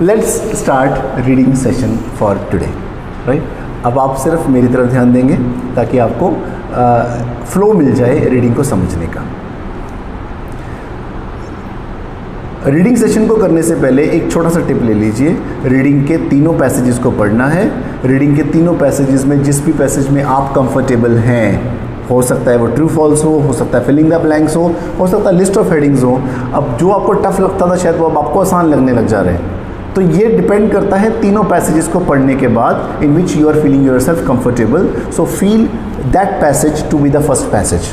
Let's start reading session for today, right. अब आप सिर्फ मेरी तरफ ध्यान देंगे ताकि आपको फ्लो मिल जाए रीडिंग को समझने का। रीडिंग सेशन को करने से पहले एक छोटा सा टिप ले लीजिए। रीडिंग के तीनों पैसेजेस को पढ़ना है। रीडिंग के तीनों पैसेजेस में जिस भी पैसेज में आप कंफर्टेबल हैं, हो सकता है वो ट्रू फॉल्स हो सकता है फिलिंग द ब्लैंक्स हो सकता है लिस्ट ऑफ हेडिंग्स हो। अब जो आपको टफ लगता था शायद वो अब आपको आसान लगने लग जा रहे हैं। तो ये डिपेंड करता है तीनों पैसेजेस को पढ़ने के बाद in which you are feeling yourself comfortable. So feel that passage to be the first passage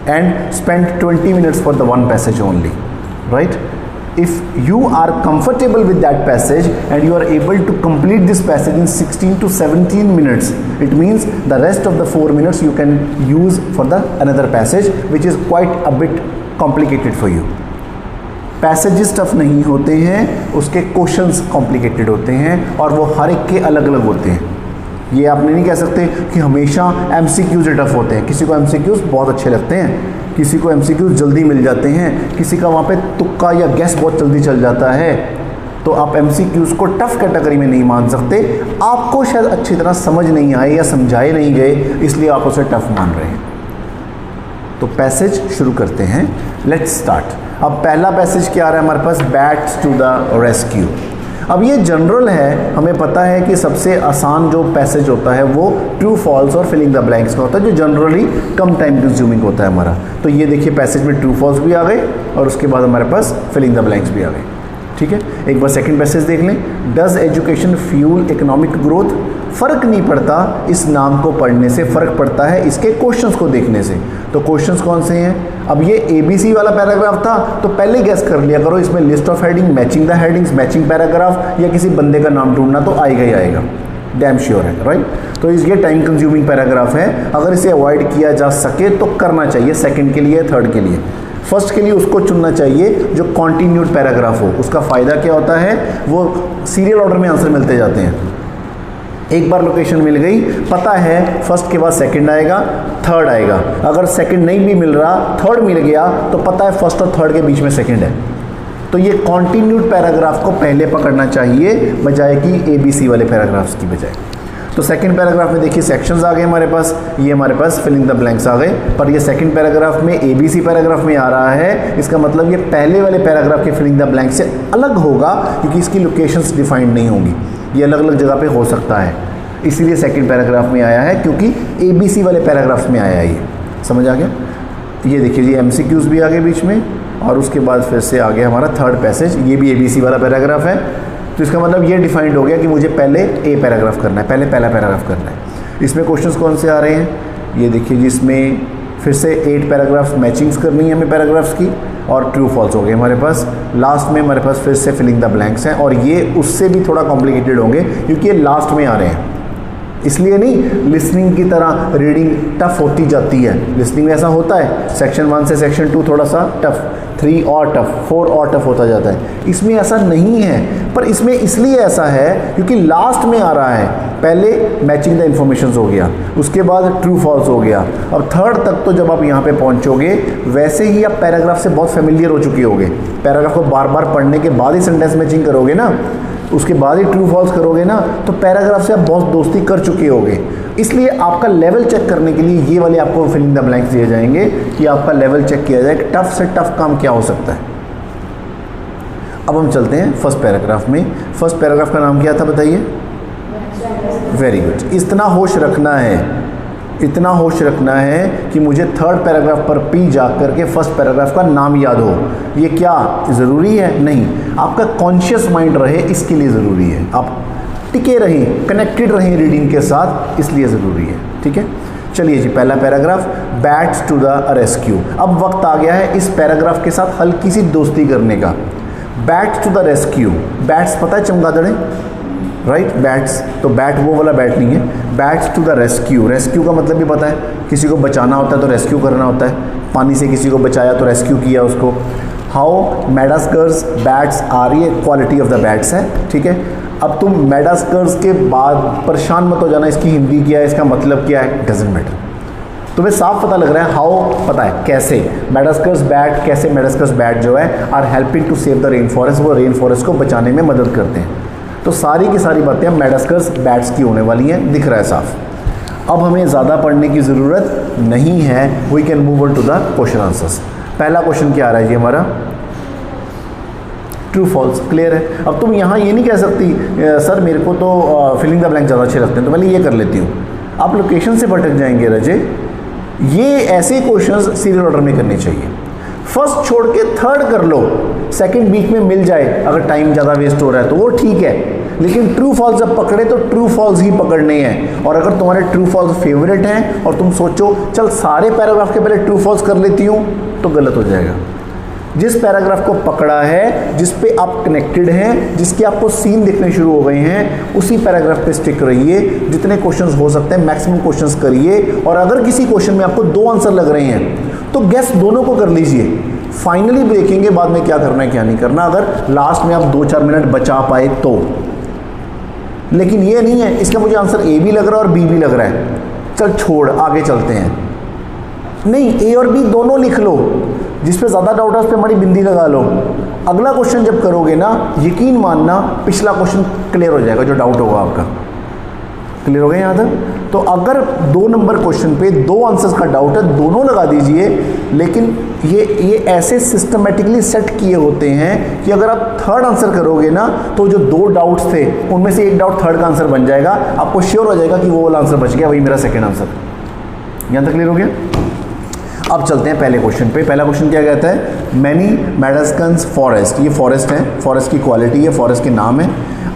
and spend 20 minutes for the one passage only, right. If you are comfortable with that passage and you are able to complete this passage in 16 to 17 minutes, it means the rest of the 4 minutes you can use for the another passage which is quite a bit complicated for you. Passages tough नहीं होते हैं, उसके questions complicated होते हैं और वो हर एक के अलग अलग होते हैं। ये आपने नहीं कह सकते कि हमेशा MCQs टफ होते हैं। किसी को MCQs बहुत अच्छे लगते हैं, किसी को MCQs जल्दी मिल जाते हैं, किसी का वहाँ पे तुक्का या गैस बहुत जल्दी चल जाता है। तो आप MCQs को टफ कैटेगरी में नहीं मान सकते। आपको शायद अच्छी तरह समझ नहीं आए या समझाए नहीं गए, इसलिए आप उसे टफ मान रहे हैं। तो पैसेज शुरू करते हैं, लेट्स स्टार्ट। अब पहला पैसेज क्या आ रहा है हमारे पास, बैट्स टू द रेस्क्यू। अब ये जनरल है, हमें पता है कि सबसे आसान जो पैसेज होता है वो ट्रू फॉल्स और फिलिंग द ब्लैंक्स का होता है, जो जनरली कम टाइम कंज्यूमिंग होता है हमारा। तो ये देखिए पैसेज में ट्रू फॉल्स भी आ गए और उसके बाद हमारे पास फिलिंग द ब्लैंक्स भी आ गए। ठीक है, एक बार सेकंड पैसेज देख लें। Does education fuel economic growth. फ़र्क नहीं पड़ता इस नाम को पढ़ने से, फ़र्क पड़ता है इसके क्वेश्चंस को देखने से। तो क्वेश्चंस कौन से हैं? अब ये ABC वाला पैराग्राफ था तो पहले गैस कर लिया करो, इसमें list of heading, matching the headings, matching paragraph या किसी बंदे का नाम ढूंढना तो आएगा ही आएगा, डैम श्योर है, राइट। तो ये टाइम कंज्यूमिंग पैराग्राफ है, अगर इसे अवॉइड किया जा सके तो करना चाहिए, सेकेंड के लिए, थर्ड के लिए। फर्स्ट के लिए उसको चुनना चाहिए जो कॉन्टिन्यूड पैराग्राफ हो। उसका फ़ायदा क्या होता है, वो सीरियल ऑर्डर में आंसर मिलते जाते हैं। एक बार लोकेशन मिल गई, पता है फर्स्ट के बाद सेकंड आएगा, थर्ड आएगा। अगर सेकंड नहीं भी मिल रहा, थर्ड मिल गया तो पता है फर्स्ट और थर्ड के बीच में सेकंड है। तो ये कॉन्टिन्यूड पैराग्राफ को पहले पकड़ना चाहिए बजाय कि ABC वाले पैराग्राफ्स की बजाय। तो सेकंड पैराग्राफ में देखिए सेक्शंस आ गए हमारे पास, ये हमारे पास फिलिंग द ब्लैंक्स आ गए, पर ये सेकंड पैराग्राफ में ABC पैराग्राफ में आ रहा है। इसका मतलब ये पहले वाले पैराग्राफ के फिलिंग द ब्लैंक्स से अलग होगा क्योंकि इसकी लोकेशंस डिफाइंड नहीं होंगी, ये अलग अलग जगह पे हो सकता है, इसीलिए सेकंड पैराग्राफ में आया है क्योंकि ABC वाले पैराग्राफ्स में आया है। ये समझ आ गया। ये देखिए जी MCQs भी आ गए बीच में और उसके बाद फिर से आ गया हमारा थर्ड पैसेज, ये भी ABC वाला पैराग्राफ है। तो इसका मतलब ये डिफाइंड हो गया कि मुझे पहले A पैराग्राफ करना है, पहले पहला पैराग्राफ करना है। इसमें क्वेश्चंस कौन से आ रहे हैं, ये देखिए जी, इसमें फिर से 8 पैराग्राफ्स मैचिंग्स करनी है हमें पैराग्राफ्स की और ट्रू फॉल्स हो गए हमारे पास। लास्ट में हमारे पास फिर से फिलिंग द ब्लैंक्स हैं और ये उससे भी थोड़ा कॉम्प्लिकेटेड होंगे क्योंकि ये लास्ट में आ रहे हैं। इसलिए नहीं, लिसनिंग की तरह रीडिंग टफ होती जाती है। लिसनिंग में ऐसा होता है, सेक्शन 1 से सेक्शन 2 थोड़ा सा टफ, 3 और टफ, 4 और टफ होता जाता है। इसमें ऐसा नहीं है, पर इसमें इसलिए ऐसा है क्योंकि लास्ट में आ रहा है। पहले मैचिंग द इन्फॉर्मेशन हो गया, उसके बाद ट्रू फॉल्स हो गया, अब थर्ड तक तो जब आप यहाँ पे पहुँचोगे वैसे ही आप पैराग्राफ से बहुत फेमिलियर हो चुके होगे। पैराग्राफ को बार बार पढ़ने के बाद ही सेंटेंस मैचिंग करोगे ना, उसके बाद ही ट्रू फॉल्स करोगे ना, तो पैराग्राफ से आप बहुत दोस्ती कर चुके होगे। इसलिए आपका लेवल चेक करने के लिए ये वाले आपको फिलिंग द ब्लैंक्स दिए जाएंगे कि आपका लेवल चेक किया जाए कि टफ से टफ काम क्या हो सकता है। अब हम चलते हैं फर्स्ट पैराग्राफ में। फर्स्ट पैराग्राफ का नाम क्या था बताइए? Very good. इतना होश रखना है, इतना होश रखना है कि मुझे थर्ड पैराग्राफ पर P जा करके फर्स्ट पैराग्राफ का नाम याद हो। ये क्या ज़रूरी है? नहीं, आपका कॉन्शियस माइंड रहे इसके लिए ज़रूरी है। आप टिके रहें, कनेक्टेड रहें रीडिंग के साथ, इसलिए ज़रूरी है। ठीक है, चलिए जी, पहला paragraph, bats to the rescue. अब वक्त आ गया है इस पैराग्राफ के साथ हल्की सी दोस्ती करने का। Bats to the rescue, bats पता है चमगादड़ें, राइट, बैट्स। तो बैट वो वाला बैट नहीं है, bats to the rescue. Rescue का मतलब भी पता है, किसी को बचाना होता है तो रेस्क्यू करना होता है। पानी से किसी को बचाया तो रेस्क्यू किया उसको। हाउ मेडास्कर्स बैट्स आर, ये क्वालिटी ऑफ द बैट्स है। ठीक है, अब तुम मेडास्कर्स के बाद परेशान मत हो जाना इसकी हिंदी क्या है, इसका मतलब क्या है, डजंट मैटर। तुम्हें साफ पता लग रहा है, हाउ पता है कैसे। मेडास्कर्स बैट जो है are helping to save the rain forest, वो रेन फॉरेस्ट को बचाने में मदद करते हैं। तो सारी की सारी बातें मैडागास्कर बैट्स की होने वाली हैं, दिख रहा है साफ। अब हमें ज़्यादा पढ़ने की ज़रूरत नहीं है, we can move on to the question answers. पहला क्वेश्चन क्या आ रहा है जी हमारा, ट्रू फॉल्स, क्लियर है। अब तुम यहाँ ये नहीं कह सकती सर मेरे को तो फिलिंग द ब्लैंक ज़्यादा अच्छे लगते हैं, तो पहले ये कर लेती हूँ। आप लोकेशन से भटक जाएंगे रजे। ये ऐसे क्वेश्चंस सीरियल ऑर्डर में करने चाहिए, फर्स्ट छोड़ के थर्ड कर लो, सेकंड बीच में मिल जाए, अगर टाइम ज़्यादा वेस्ट हो रहा है तो वो ठीक है, लेकिन ट्रू फॉल्स जब पकड़े तो ट्रू फॉल्स ही पकड़ने हैं। और अगर तुम्हारे ट्रू फॉल्स फेवरेट हैं और तुम सोचो चल सारे पैराग्राफ के पहले ट्रू फॉल्स कर लेती हूँ, तो गलत हो जाएगा। जिस पैराग्राफ को पकड़ा है, जिस पे आप कनेक्टेड हैं, जिसके आपको सीन दिखने शुरू हो गए हैं, उसी पैराग्राफ पे स्टिक रहिए। जितने क्वेश्चंस हो सकते हैं मैक्सिमम क्वेश्चंस करिए, और अगर किसी क्वेश्चन में आपको 2 आंसर लग रहे हैं तो गेस दोनों को कर लीजिए। फाइनली देखेंगे बाद में क्या करना है क्या नहीं करना, अगर लास्ट में आप 2-4 मिनट बचा पाए तो। लेकिन ये नहीं है इसका मुझे आंसर ए भी लग रहा है और बी भी लग रहा है, चल छोड़ आगे चलते हैं। नहीं, ए और बी दोनों लिख लो, जिस पे ज़्यादा डाउट है उस पर हमारी बिंदी लगा लो। अगला क्वेश्चन जब करोगे ना, यकीन मानना पिछला क्वेश्चन क्लियर हो जाएगा, जो डाउट होगा आपका। क्लियर हो गया यहाँ तक? तो अगर 2 नंबर क्वेश्चन पे 2 आंसर्स का डाउट है, दोनों लगा दीजिए। लेकिन ये ऐसे सिस्टमेटिकली सेट किए होते हैं कि अगर आप थर्ड आंसर करोगे ना, तो जो 2 डाउट्स थे उनमें से एक डाउट थर्ड का आंसर बन जाएगा, आपको श्योर हो जाएगा कि वो वाला आंसर बच गया, वही मेरा सेकेंड आंसर। यहाँ तक क्लियर हो गया? अब चलते हैं पहले क्वेश्चन पे। पहला क्वेश्चन क्या कहता है, मैनी मैडागास्कर फॉरेस्ट, ये फॉरेस्ट है, फॉरेस्ट की क्वालिटी है, फॉरेस्ट के नाम है,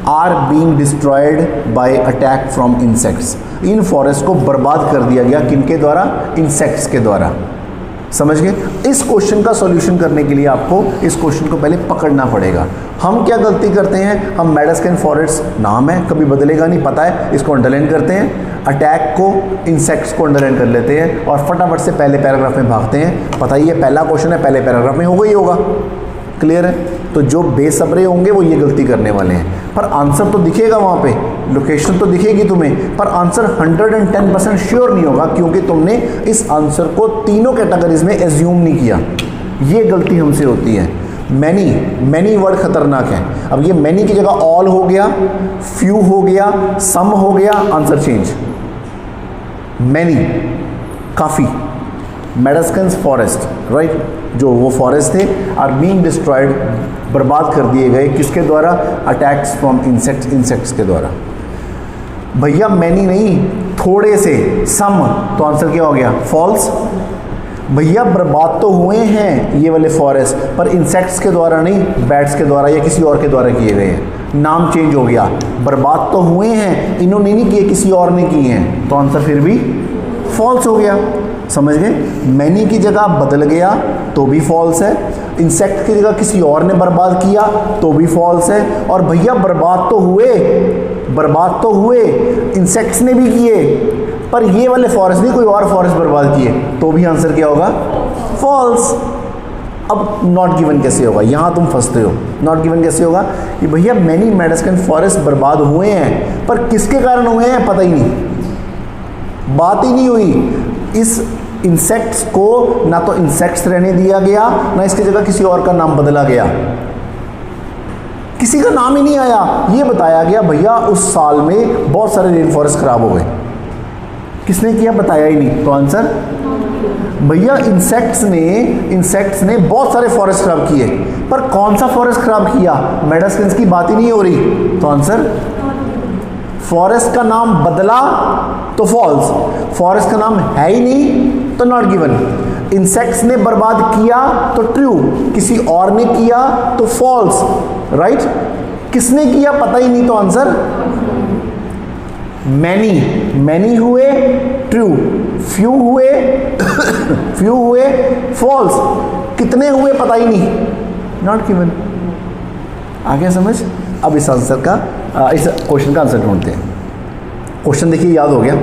are being destroyed by attack from insects. इन फॉरेस्ट को बर्बाद कर दिया गया, किनके द्वारा? इंसेक्ट्स के द्वारा। समझ गए? इस क्वेश्चन का सॉल्यूशन करने के लिए आपको इस क्वेश्चन को पहले पकड़ना पड़ेगा। हम क्या गलती करते हैं, हम मैडागास्कर फॉरेस्ट नाम है, कभी बदलेगा नहीं, पता है, इसको अंडरलाइन करते हैं, अटैक को, इंसेक्ट्स को अंडरलाइन कर लेते हैं और फटाफट से पहले पैराग्राफ में भागते हैं। पता ही है पहला क्वेश्चन है, पहले पैराग्राफ में होगा ही होगा। क्लियर है? तो जो बेसब्रे होंगे वो ये गलती करने वाले हैं। पर आंसर तो दिखेगा वहाँ पे, लोकेशन तो दिखेगी तुम्हें, पर आंसर 110% श्योर नहीं होगा, क्योंकि तुमने इस आंसर को तीनों कैटेगरीज में एज्यूम नहीं किया। ये गलती हमसे होती है। मैनी वर्ड खतरनाक है। अब ये मैनी की जगह ऑल हो गया, फ्यू हो गया, सम हो गया, आंसर चेंज। मैनी काफ़ी, मैडागास्कर फॉरेस्ट, राइट, जो वो फॉरेस्ट थे, आर बीइंग डिस्ट्रॉयड, बर्बाद कर दिए गए, किसके द्वारा? अटैक्स फ्रॉम इंसेक्ट्स, इंसेक्ट्स के द्वारा। भैया मैनी नहीं, थोड़े से, सम, तो आंसर क्या हो गया? फॉल्स। भैया बर्बाद तो हुए हैं ये वाले फॉरेस्ट, पर इंसेक्ट्स के द्वारा नहीं, बैट्स के द्वारा या किसी और के द्वारा किए गए हैं। नाम चेंज हो गया, बर्बाद तो हुए हैं, इन्होंने नहीं किए, किसी और ने किए हैं, तो आंसर फिर भी फॉल्स हो गया। समझ गए? मैनी की जगह बदल गया तो भी फॉल्स है, इंसेक्ट की जगह किसी और ने बर्बाद किया तो भी फॉल्स है, और भैया बर्बाद तो हुए, इंसेक्ट्स ने भी किए, पर ये वाले फॉरेस्ट नहीं, कोई और फॉरेस्ट बर्बाद किए, तो भी आंसर क्या होगा? फॉल्स। अब नॉट गिवन कैसे होगा? यहाँ तुम फंसते हो। नॉट गिवन कैसे होगा कि भैया मैनी मैडागास्कर फॉरेस्ट बर्बाद हुए हैं, पर किसके कारण हुए हैं पता ही नहीं, बात ही नहीं हुई। इस इंसेक्ट्स को ना तो इंसेक्ट्स रहने दिया गया, ना इसकी जगह किसी और का नाम बदला गया, किसी का नाम ही नहीं आया। ये बताया गया भैया उस साल में बहुत सारे रेन फॉरेस्ट खराब हो गए, किसने किया? बताया ही नहीं, तो आंसर भैया इंसेक्ट्स ने बहुत सारे फॉरेस्ट खराब किए, पर कौन सा फॉरेस्ट खराब किया? मैडागास्कर की बात ही नहीं हो रही, तो आंसर फॉरेस्ट का नाम बदला तो फॉल्स, फॉरेस्ट का नाम है ही नहीं तो नॉट गिवन, इंसेक्ट्स ने बर्बाद किया तो ट्रू, किसी और ने किया तो फॉल्स, राइट, किसने किया पता ही नहीं तो आंसर मैनी हुए ट्रू, फ्यू हुए फॉल्स, कितने हुए पता ही नहीं, नॉट गिवन। आ गया समझ? अब इस आंसर का इस क्वेश्चन का आंसर ढूंढते हैं। क्वेश्चन देखिए याद हो गया।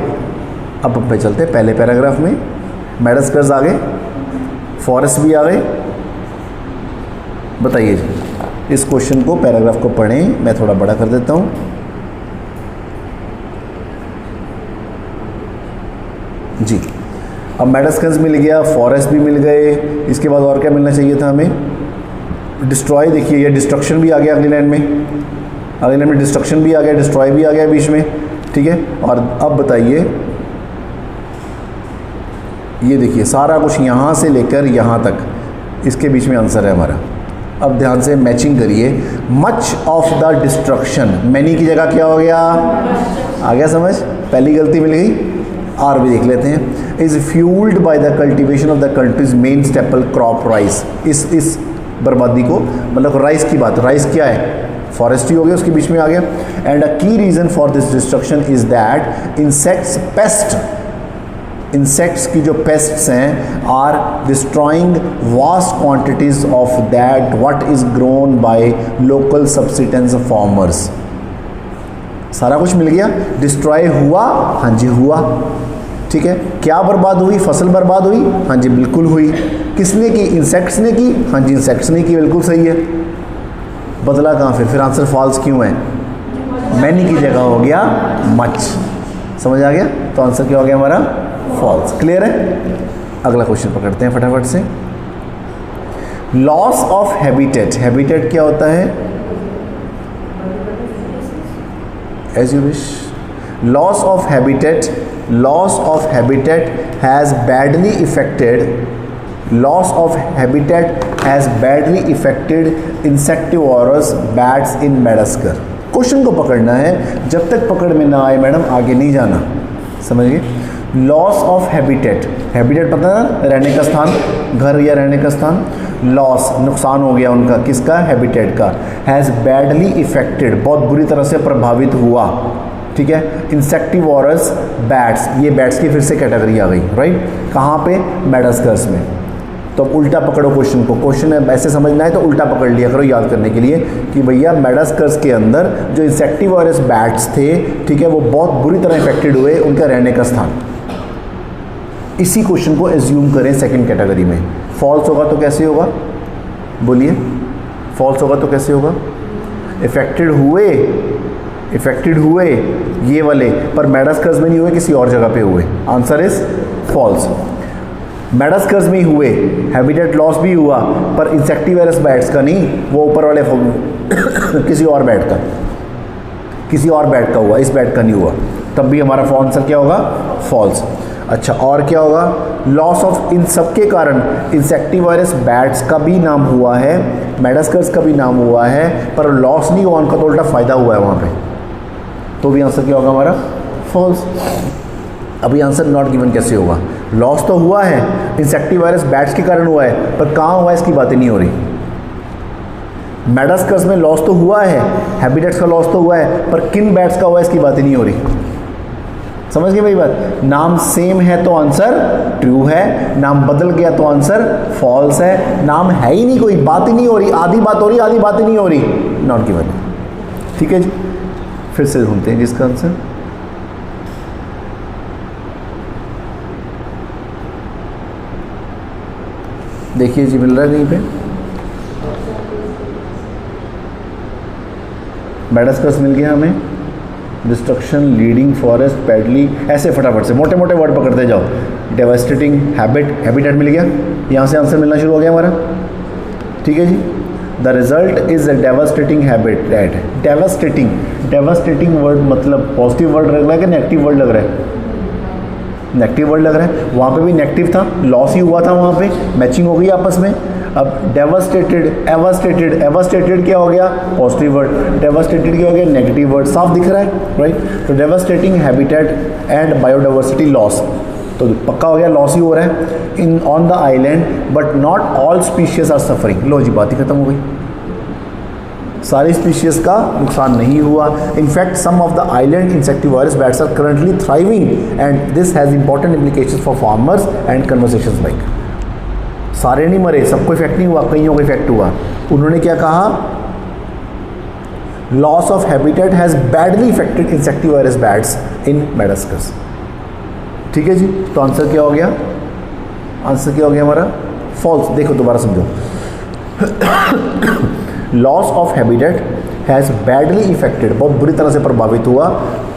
अब पे चलते हैं पहले पैराग्राफ में, मैडागास्कर आ गए, फॉरेस्ट भी आ गए। बताइए जी, इस क्वेश्चन को पैराग्राफ को पढ़ें, मैं थोड़ा बड़ा कर देता हूँ। जी, अब मैडागास्कर मिल गया, फॉरेस्ट भी मिल गए, इसके बाद और क्या मिलना चाहिए था हमें? डिस्ट्रॉय। देखिए ये डिस्ट्रक्शन भी आ गया अगली लाइन में, अगले लाइन में डिस्ट्रक्शन भी आ गया, डिस्ट्रॉय भी आ गया बीच में, ठीक है। और अब बताइए, ये देखिए सारा कुछ यहाँ से लेकर यहाँ तक, इसके बीच में आंसर है हमारा। अब ध्यान से मैचिंग करिए। Much of the destruction, many की जगह क्या हो गया, आ गया समझ, पहली गलती मिल गई। आर भी देख लेते हैं। Is fuelled by the cultivation of the countries main staple crop rice. इस बर्बादी को, मतलब राइस की बात, राइस क्या है, फॉरेस्ट ही हो गया, उसके बीच में आ गया। And a key reason for this destruction is that insects pest, insects की जो पेस्ट्स हैं are destroying vast quantities of that what is grown by local subsistence farmers. सारा कुछ मिल गया, डिस्ट्रॉय हुआ, हाँ जी हुआ, ठीक है। क्या बर्बाद हुई, फसल बर्बाद हुई, हाँ जी बिल्कुल हुई। किसने की, इंसेक्ट्स ने की, हाँ जी इंसेक्ट्स ने की, बिल्कुल सही है। बदला कहाँ फिर आंसर फॉल्स क्यों है, मैनी की जगह हो गया मच। समझ आ गया, तो आंसर क्या हो गया हमारा, फॉल्स। क्लियर है। अगला क्वेश्चन पकड़ते हैं फटाफट से। लॉस ऑफ हैबिटेट, हैबिटेट क्या होता है, as you wish. Loss of habitat, loss of habitat has badly affected, loss of habitat has badly affected insectivorous bats in Madagascar. Question को पकड़ना है, जब तक पकड़ में ना आए मैडम आगे नहीं जाना, समझिए। लॉस ऑफ हैबिटेट, हैबिटेट पता है ना, रहने का स्थान, घर या रहने का स्थान। लॉस, नुकसान हो गया उनका, किसका, हैबिटेट का। हैज़ बैडली इफेक्टेड, बहुत बुरी तरह से प्रभावित हुआ, ठीक है। इंसेक्टिवोरस बैट्स, ये बैट्स की फिर से कैटेगरी आ गई, राइट। कहाँ पे, मेडागास्कर में। तो अब उल्टा पकड़ो क्वेश्चन को, क्वेश्चन ऐसे समझना है तो उल्टा पकड़ लिया करो याद करने के लिए कि भैया मेडागास्कर के अंदर जो इंसेक्टिवोरस बैट्स थे, ठीक है, वो बहुत बुरी तरह इफेक्टेड हुए, उनका रहने का स्थान। इसी क्वेश्चन को एज्यूम करें सेकंड कैटेगरी में। फॉल्स होगा तो कैसे होगा, बोलिए, फॉल्स होगा तो कैसे होगा, इफेक्टेड हुए, इफेक्टेड हुए ये वाले, पर मेडागास्कर में नहीं हुए, किसी और जगह पे हुए, आंसर इज फॉल्स। मेडागास्कर में ही हुए, हैबिटेट लॉस भी हुआ, पर इंसेक्टिवोरस बैट्स का नहीं, वो ऊपर वाले किसी और बैट का, किसी और बैट का हुआ, इस बैट का नहीं हुआ, तब भी हमारा आंसर क्या होगा, फॉल्स। अच्छा, और क्या होगा, लॉस ऑफ, इन सब के कारण इंसेक्टिवोरस बैट्स का भी नाम हुआ है, मेडागास्कर का भी नाम हुआ है, पर लॉस नहीं हुआ उनका, तो उल्टा फ़ायदा हुआ है वहाँ पे, तो भी आंसर क्या होगा हमारा, फॉल्स। अभी आंसर नॉट गिवन कैसे होगा, लॉस तो हुआ है, इंसेक्टिवोरस बैट्स के कारण हुआ है, पर कहाँ हुआ है इसकी बातें नहीं हो रही। मेडागास्कर में लॉस तो हुआ है, हैबिटेट्स का लॉस तो हुआ है, पर किन बैट्स का हुआ है इसकी बातें नहीं हो रही। समझ गए मेरी बात, नाम सेम है तो आंसर ट्रू है, नाम बदल गया तो आंसर फॉल्स है, नाम है ही नहीं, कोई बात ही नहीं हो रही, आधी बात हो रही, आधी बात ही नहीं हो रही, नॉट गिवन। ठीक है जी, फिर से ढूंढते हैं जिसका आंसर। देखिए जी, मिल रहा है कहीं पे, मेडागास्कर मिल गया हमें, डिस्ट्रक्शन, लीडिंग, फॉरेस्ट, पैडली, ऐसे फटाफट से मोटे मोटे वर्ड पकड़ते जाओ। डेवास्टेटिंग, हैबिटेट मिल गया, यहाँ से आंसर मिलना शुरू हो गया हमारा। ठीक है जी, the result is a devastating habitat. Devastating, devastating word मतलब पॉजिटिव वर्ड लग रहा है कि नेगेटिव वर्ड लग रहा है, नेगेटिव वर्ड लग रहा है, वहाँ पे भी नेगेटिव था, लॉस ही हुआ था, वहाँ पे मैचिंग हो गई आपस में। अब डेवास्टेटेड, एवास्टेटेड, एवास्टेटेड क्या हो गया, पॉजिटिव वर्ड, डेवास्टेटेड क्या हो गया, नेगेटिव वर्ड, साफ दिख रहा है, राइट। तो devastating habitat and biodiversity loss, तो पक्का हो गया लॉस ही हो रहा है in on the island, but not all species are suffering. लो जी, बात ही खत्म हो गई, सारी स्पीशीज का नुकसान नहीं हुआ। In fact some of the island insectivorous bats are currently thriving and this has important implications for farmers and conversations like. सारे नहीं मरे, सबको इफेक्ट नहीं हुआ, कईयों को इफेक्ट हुआ। उन्होंने क्या कहा, loss of habitat has badly affected insectivorous bats in Madagascar. ठीक है जी, तो आंसर क्या हो गया, आंसर क्या हो गया हमारा, फॉल्स। देखो दोबारा समझो, loss of habitat has badly affected, बहुत बुरी तरह से प्रभावित हुआ,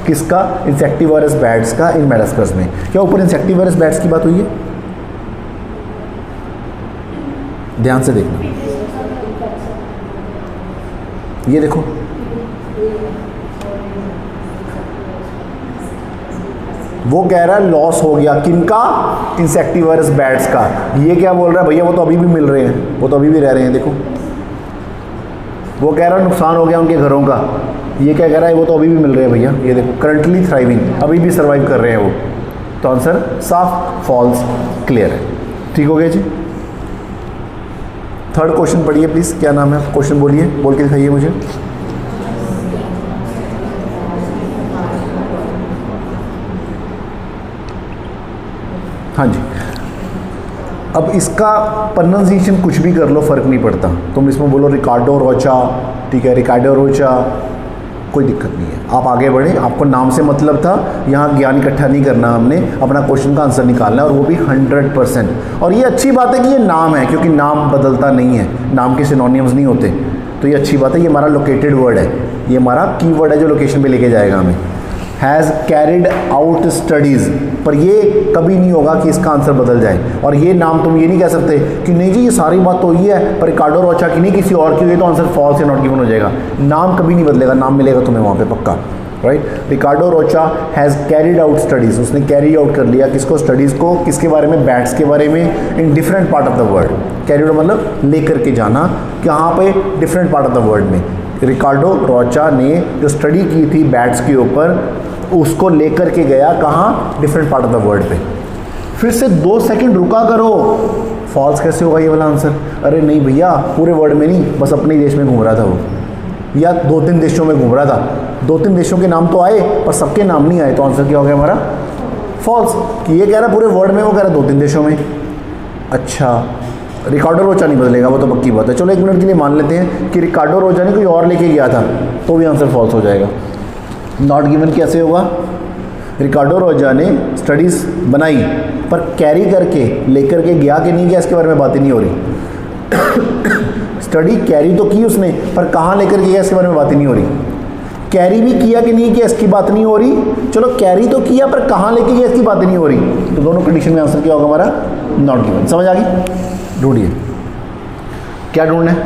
किसका, इंसेक्टिवोरस बैट्स का इन मेडागास्कर में। क्या ऊपर इंसेक्टिवोरस बैट्स की बात हुई है, ध्यान से देखना, ये देखो वो कह रहा है लॉस हो गया किनका, इंसेक्टिवर्स बैट्स का। ये क्या बोल रहा है भैया वो तो अभी भी मिल रहे हैं, वो तो अभी भी रह रहे हैं। देखो वो कह रहा है नुकसान हो गया उनके घरों का, ये क्या कह रहा है वो तो अभी भी मिल रहे हैं भैया। ये देखो करंटली थ्राइविंग, अभी भी सर्वाइव कर रहे हैं वो। तो आंसर साफ फॉल्स क्लियर है। ठीक हो गया जी। थर्ड क्वेश्चन पढ़िए प्लीज़, क्या नाम है क्वेश्चन बोलिए, बोल के दिखाइए मुझे। हाँ जी, अब इसका प्रोनाउंसिएशन कुछ भी कर लो फ़र्क नहीं पड़ता। तुम इसमें बोलो रिकार्डो रोचा, ठीक है, रिकार्डो रोचा, कोई दिक्कत नहीं है। आप आगे बढ़े, आपको नाम से मतलब था, यहाँ ज्ञान इकट्ठा नहीं करना, हमने अपना क्वेश्चन का आंसर निकालना है और वो भी 100%। और ये अच्छी बात है कि ये नाम है, क्योंकि नाम बदलता नहीं है, नाम के सिनोनिम्स नहीं होते, तो ये अच्छी बात है। ये हमारा लोकेटेड वर्ड है, ये हमारा कीवर्ड है जो लोकेशन पे लेके जाएगा हमें। हैज़ कैरिड आउट स्टडीज़, पर ये कभी नहीं होगा कि इसका आंसर बदल जाए। और ये नाम तुम ये नहीं कह सकते कि नहीं जी ये सारी बात तो ये है, पर रिकार्डो रोचा की नहीं किसी और की हुई, तो आंसर फॉल्स या नॉट गिवन हो जाएगा। नाम कभी नहीं बदलेगा, नाम मिलेगा तुम्हें वहाँ पे पक्का, right. Ricardo Rochak has carried out studies, उसने कैरी आउट कर लिया किसको, स्टडीज़ को, किसके बारे में, बैट्स के बारे में, in different part of the world. Carried मतलब लेकर के जाना, कहाँ पे, different part of the world में। रिकार्डो रोचा ने जो स्टडी की थी बैट्स के ऊपर, उसको लेकर के गया कहाँ, different part of the world पे। फिर से 2 सेकंड रुका करो, फॉल्स कैसे होगा ये वाला आंसर। अरे नहीं भैया पूरे वर्ल्ड में नहीं, बस अपने ही देश में घूम रहा था वो, या 2-3 देशों में घूम रहा था, 2-3 देशों के नाम तो आए पर सबके नाम नहीं आए, तो आंसर क्या हो गया हमारा, फॉल्स। कि ये कह रहा पूरे वर्ल्ड में, वो कह रहा 2-3 देशों में। अच्छा, रिकार्डो रोचा नहीं बदलेगा, वो तो पक्की बात है। चलो 1 मिनट के लिए मान लेते हैं कि रिकार्डो रोचा ने कोई और लेके गया था, तो भी आंसर फॉल्स हो जाएगा। नॉट गिवन कैसे होगा, रिकार्डो रोजा ने स्टडीज़ बनाई पर कैरी करके लेकर के गया कि नहीं गया इसके बारे में बातें नहीं हो रही। स्टडी कैरी तो की उसने, पर कहाँ लेकर के गया इसके बारे में बातें नहीं हो रही। कैरी भी किया कि नहीं किया इसकी बात नहीं हो रही, चलो कैरी तो किया पर कहाँ लेके गया इसकी बातें नहीं हो रही। तो दोनों कंडीशन में आंसर क्या होगा हमारा, नॉट गिवन। समझ आ गई। ढूंढिए क्या ढूंढना है,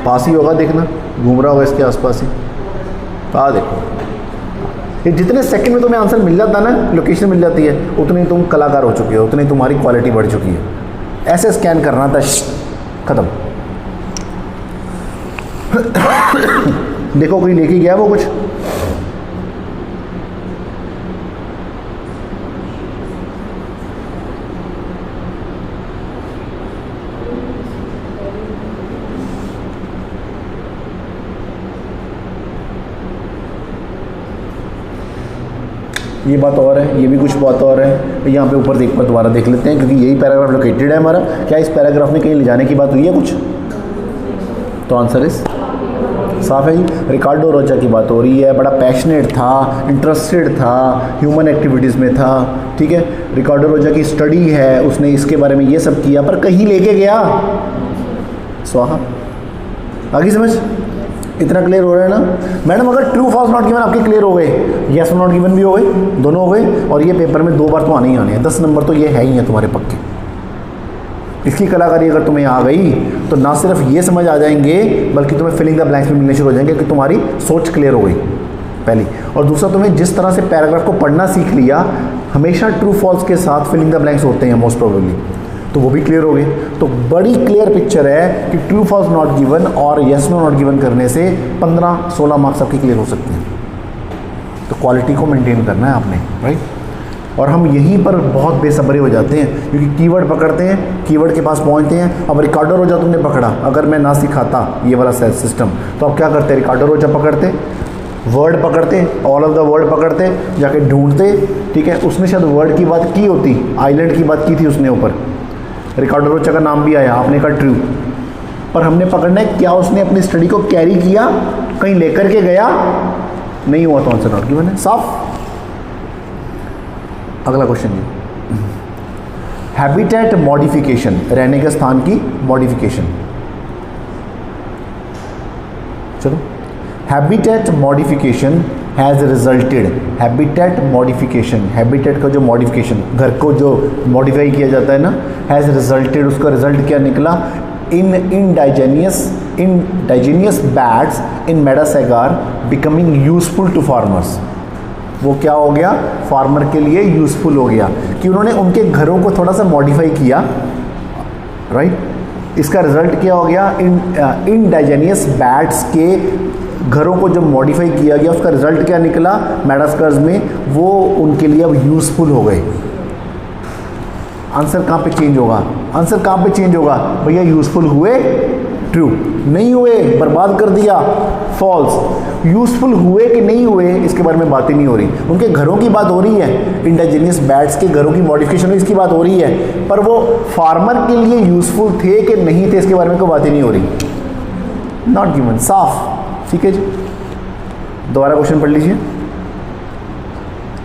पास ही होगा, देखना घूम रहा होगा इसके आसपास ही। देखो ये जितने सेकंड में तुम्हें आंसर मिल जाता है ना, लोकेशन मिल जाती है, उतनी तुम कलाकार हो चुके हो, उतनी तुम्हारी क्वालिटी बढ़ चुकी है। ऐसे स्कैन करना था, खत्म। देखो कोई लेके गया वो कुछ, ये बात और है, ये भी कुछ बात और है। यहाँ पे ऊपर देख पर दोबारा देख लेते हैं, क्योंकि यही पैराग्राफ लोकेटेड है हमारा। क्या इस पैराग्राफ में कहीं ले जाने की बात हुई है कुछ, तो आंसर इस साफ है जी। रिकार्डो रोचा की बात हो रही है, बड़ा पैशनेट था, इंटरेस्टेड था, ह्यूमन एक्टिविटीज़ में था, ठीक है। रिकार्डो रोचा की स्टडी है, उसने इसके बारे में ये सब किया, पर कहीं लेके गया, स्वाहा। आगे समझ, इतना क्लियर हो रहा है ना मैडम। अगर ट्रू फॉल्स नॉट गिवन आपके क्लियर हो गए, यस नॉट गिवन भी हो गए, दोनों हो गए, और ये पेपर में 2 बार तो आने ही आने हैं, 10 नंबर तो ये है ही है तुम्हारे पक्के। इसकी कलाकारी अगर तुम्हें आ गई तो ना सिर्फ ये समझ आ जाएंगे, बल्कि तुम्हें फिलिंग द ब्लैंक्स में मिलने शुरू हो जाएंगे, कि तुम्हारी सोच क्लियर हो गई पहली। और दूसरा, तुम्हें जिस तरह से पैराग्राफ को पढ़ना सीख लिया, हमेशा ट्रू फॉल्स के साथ फिलिंग द ब्लैंक्स होते हैं मोस्ट प्रोबेबली, तो वो भी क्लियर हो गए। तो बड़ी क्लियर पिक्चर है कि ट्रू फॉल्स नॉट गिवन और येस नो नॉट गिवन करने से 15-16 मार्क्स आपके क्लियर हो सकते हैं। तो क्वालिटी को मेंटेन करना है आपने, राइट। और हम यहीं पर बहुत बेसब्री हो जाते हैं, क्योंकि कीवर्ड पकड़ते हैं, कीवर्ड के पास पहुंचते हैं। अब रिकार्डो रोजा तुमने पकड़ा, अगर मैं ना सिखाता ये वाला सिस्टम, तो आप क्या करते, रिकार्डो रोजा पकड़ते, वर्ड पकड़ते, ऑल ऑफ द वर्ड पकड़ते, जाके ढूंढते, ठीक है। उसने शायद वर्ड की बात की होती, आइलैंड की बात की थी उसने ऊपर, रिकार्डो रोचा का नाम भी आया, आपने कहा ट्रू, पर हमने पकड़ना है क्या उसने अपनी स्टडी को कैरी किया, कहीं लेकर के गया, नहीं हुआ, तो आंसर नॉट गिवन है, साफ। अगला क्वेश्चन ये, हैबिटेट मॉडिफिकेशन, रहने के स्थान की मॉडिफिकेशन। चलो, habitat modification has resulted, habitat modification, habitat का जो मॉडिफिकेशन, घर को जो मॉडिफाई किया जाता है ना, हैज़ रिजल्टेड, उसका रिजल्ट क्या निकला, इन इंडाइजेनियस indigenous bats in Madagascar becoming useful to farmers। वो क्या हो गया, फार्मर के लिए यूज़फुल हो गया कि उन्होंने उनके घरों को थोड़ा सा मॉडिफाई किया, राइट। इसका रिजल्ट क्या हो गया, इंडाइजेनियस बैट्स के घरों को जब मॉडिफाई किया गया उसका रिजल्ट क्या निकला, मैडागास्कर में वो उनके लिए अब यूज़फुल हो गए। आंसर कहाँ पे चेंज होगा, आंसर कहाँ पे चेंज होगा भैया, यूज़फुल हुए, ट्रू, नहीं हुए, बर्बाद कर दिया, फॉल्स। यूज़फुल हुए कि नहीं हुए इसके बारे में बात ही नहीं हो रही, उनके घरों की बात हो रही है, इंडिजिनियस बैट्स के घरों की मॉडिफिकेशन इसकी बात हो रही है, पर वो फार्मर के लिए यूज़फुल थे कि नहीं थे इसके बारे में कोई बात ही नहीं हो रही। नॉट गिवन, साफ, ठीक है जी। दोबारा क्वेश्चन पढ़ लीजिए।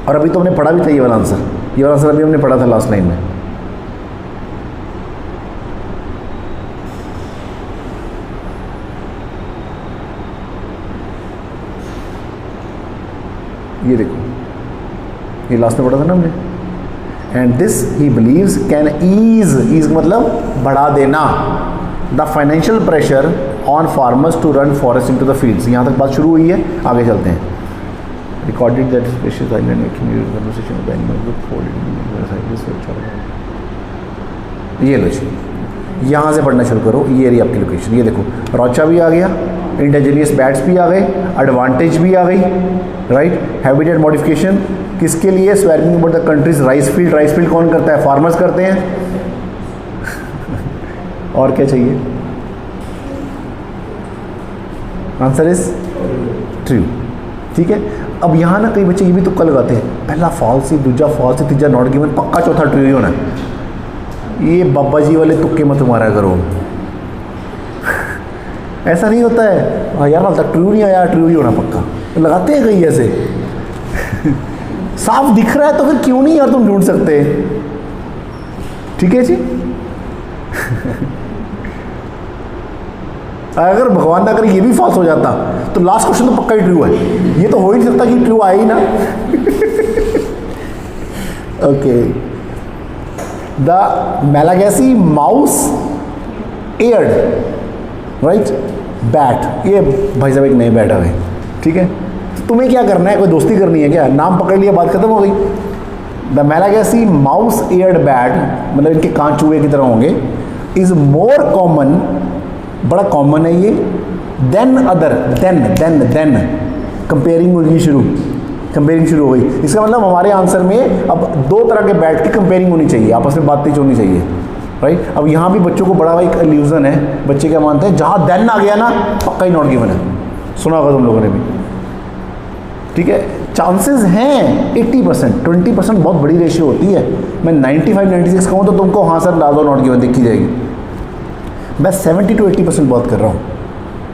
और अभी तो हमने पढ़ा भी था ये वाला आंसर, ये वाला आंसर अभी हमने पढ़ा था लास्ट लाइन में। ये देखो, ये लास्ट में पढ़ा था ना हमने। And this he believes can ease मतलब बढ़ा देना the financial pressure on farmers to run forest into the fields. यहाँ तक बात शुरू हुई है, आगे चलते हैं। Recorded that species island making conversation with animal group folded. ये लो जी, यहाँ से पढ़ना शुरू करो, ये रही आपकी लोकेशन। ये देखो, रोचा भी आ गया, इंडिजिनियस बैट्स भी आ गए, एडवांटेज भी आ गई, राइट। हैबिटेट मॉडिफिकेशन किसके लिए, swearing about the countries rice field. Rice field कौन करता है, फार्मर्स करते हैं। और क्या चाहिए, आंसर इज ट्रू, ठीक है। अब यहाँ ना कई बच्चे ये भी तुक्का लगाते हैं, पहला फॉल्स ही, दूसरा फॉल्स ही, तीसरा नॉट गिवन, पक्का चौथा ट्रू ही होना है। ये बाबा जी वाले तुक्के मत मारा करो, ऐसा नहीं होता है। हाँ यार, हाल तक ट्रू नहीं आया, ट्रू ही होना पक्का, तो लगाते हैं कहीं ऐसे। साफ दिख रहा है तो फिर क्यों नहीं यार तुम ढूंढ सकते, ठीक है जी। अगर भगवान ना करे ये भी फॉल्स हो जाता तो लास्ट क्वेश्चन तो पक्का ही ट्रू है, ये तो हो ही नहीं सकता कि ट्रू आए ही ना। Okay, the Malagasy mouse eared, right, bat. ये भाई साहब एक नए बैट आ गए, ठीक है। तो तुम्हें क्या करना है, कोई दोस्ती करनी है क्या, नाम पकड़ लिया, बात खत्म हो गई। The Malagasy mouse aired bat, मतलब इनके कान चूहे की तरह होंगे, इज मोर कॉमन, बड़ा कॉमन है ये, देन अदर, देन कंपेयरिंग होगी शुरू, कंपेयरिंग शुरू हो गई। इसका मतलब हमारे आंसर में अब दो तरह के बैट की कंपेयरिंग होनी चाहिए, आपस में बातचीत होनी चाहिए, राइट। अब यहाँ भी बच्चों को बड़ा एक इल्यूजन है, बच्चे क्या मानते हैं, जहाँ देन आ गया ना पक्का ही नॉट गिवन है, सुना होगा तुम लोगों ने भी, ठीक है। चांसेस हैं 80%, 20% बहुत बड़ी रेशियो होती है। मैं 95-96 कहूँ तो तुमको हाँ सर डाल दो नॉट गिवन, देखी जाएगी। मैं 70 to 80% बात कर रहा हूँ,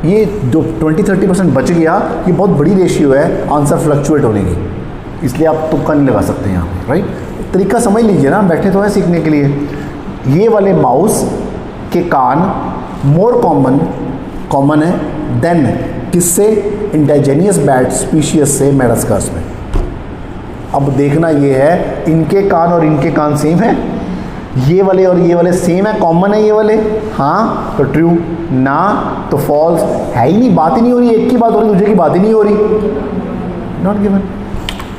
ये जो 20-30% बच गया ये बहुत बड़ी रेशियो है आंसर फ्लक्चुएट होने की, इसलिए आप तुक्का नहीं लगा सकते यहाँ, राइट। तरीका समझ लीजिए ना, बैठे तो हैं सीखने के लिए। ये वाले माउस के कान मोर कॉमन है देन किससे, इंडिजिनियस बैट स्पीशीज से मैडागास्कर में। अब देखना ये है, इनके कान और इनके कान सेम है, ये वाले और ये वाले सेम है, कॉमन है ये वाले, हाँ तो ट्रू, ना तो फॉल्स, है ही नहीं, बात ही नहीं हो रही, एक की बात हो रही दूसरे की बात ही नहीं हो रही, नॉट गिवन।